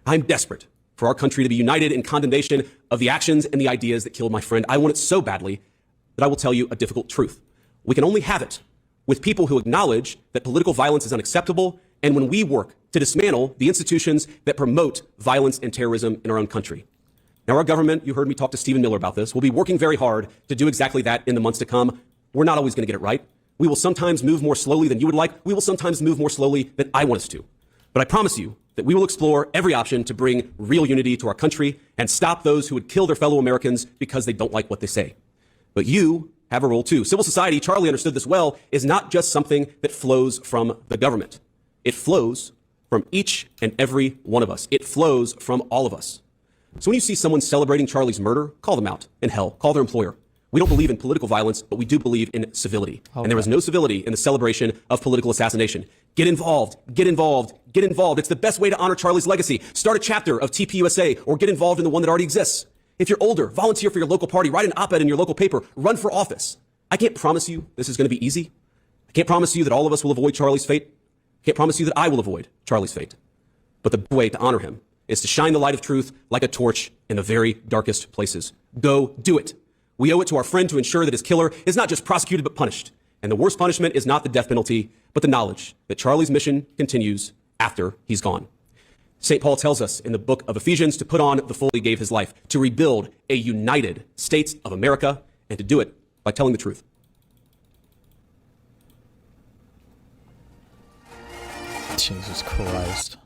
I'm desperate for our country to be united in condemnation of the actions and the ideas that killed my friend. I want it so badly that I will tell you a difficult truth. We can only have it with people who acknowledge that political violence is unacceptable, and when we work to dismantle the institutions that promote violence and terrorism in our own country. Now, our government, you heard me talk to Stephen Miller about this, will be working very hard to do exactly that in the months to come. We're not always going to get it right. We will sometimes move more slowly than you would like. We will sometimes move more slowly than I want us to. But I promise you that we will explore every option to bring real unity to our country and stop those who would kill their fellow Americans because they don't like what they say. But you have a role too. Civil society, Charlie understood this well, is not just something that flows from the government. It flows from each and every one of us. It flows from all of us. So when you see someone celebrating Charlie's murder, call them out. And hell, call their employer. We don't believe in political violence, but we do believe in civility. Okay. And there is no civility in the celebration of political assassination. Get involved, get involved, get involved. It's the best way to honor Charlie's legacy. Start a chapter of TPUSA or get involved in the one that already exists. If you're older, volunteer for your local party, write an op-ed in your local paper, run for office. I can't promise you this is going to be easy. I can't promise you that all of us will avoid Charlie's fate. I can't promise you that I will avoid Charlie's fate. But the way to honor him is to shine the light of truth like a torch in the very darkest places. Go do it. We owe it to our friend to ensure that his killer is not just prosecuted but punished. And the worst punishment is not the death penalty, but the knowledge that Charlie's mission continues after he's gone. St. Paul tells us in the book of Ephesians to put on the full he gave his life, to rebuild a united States of America, and to do it by telling the truth. Jesus Christ.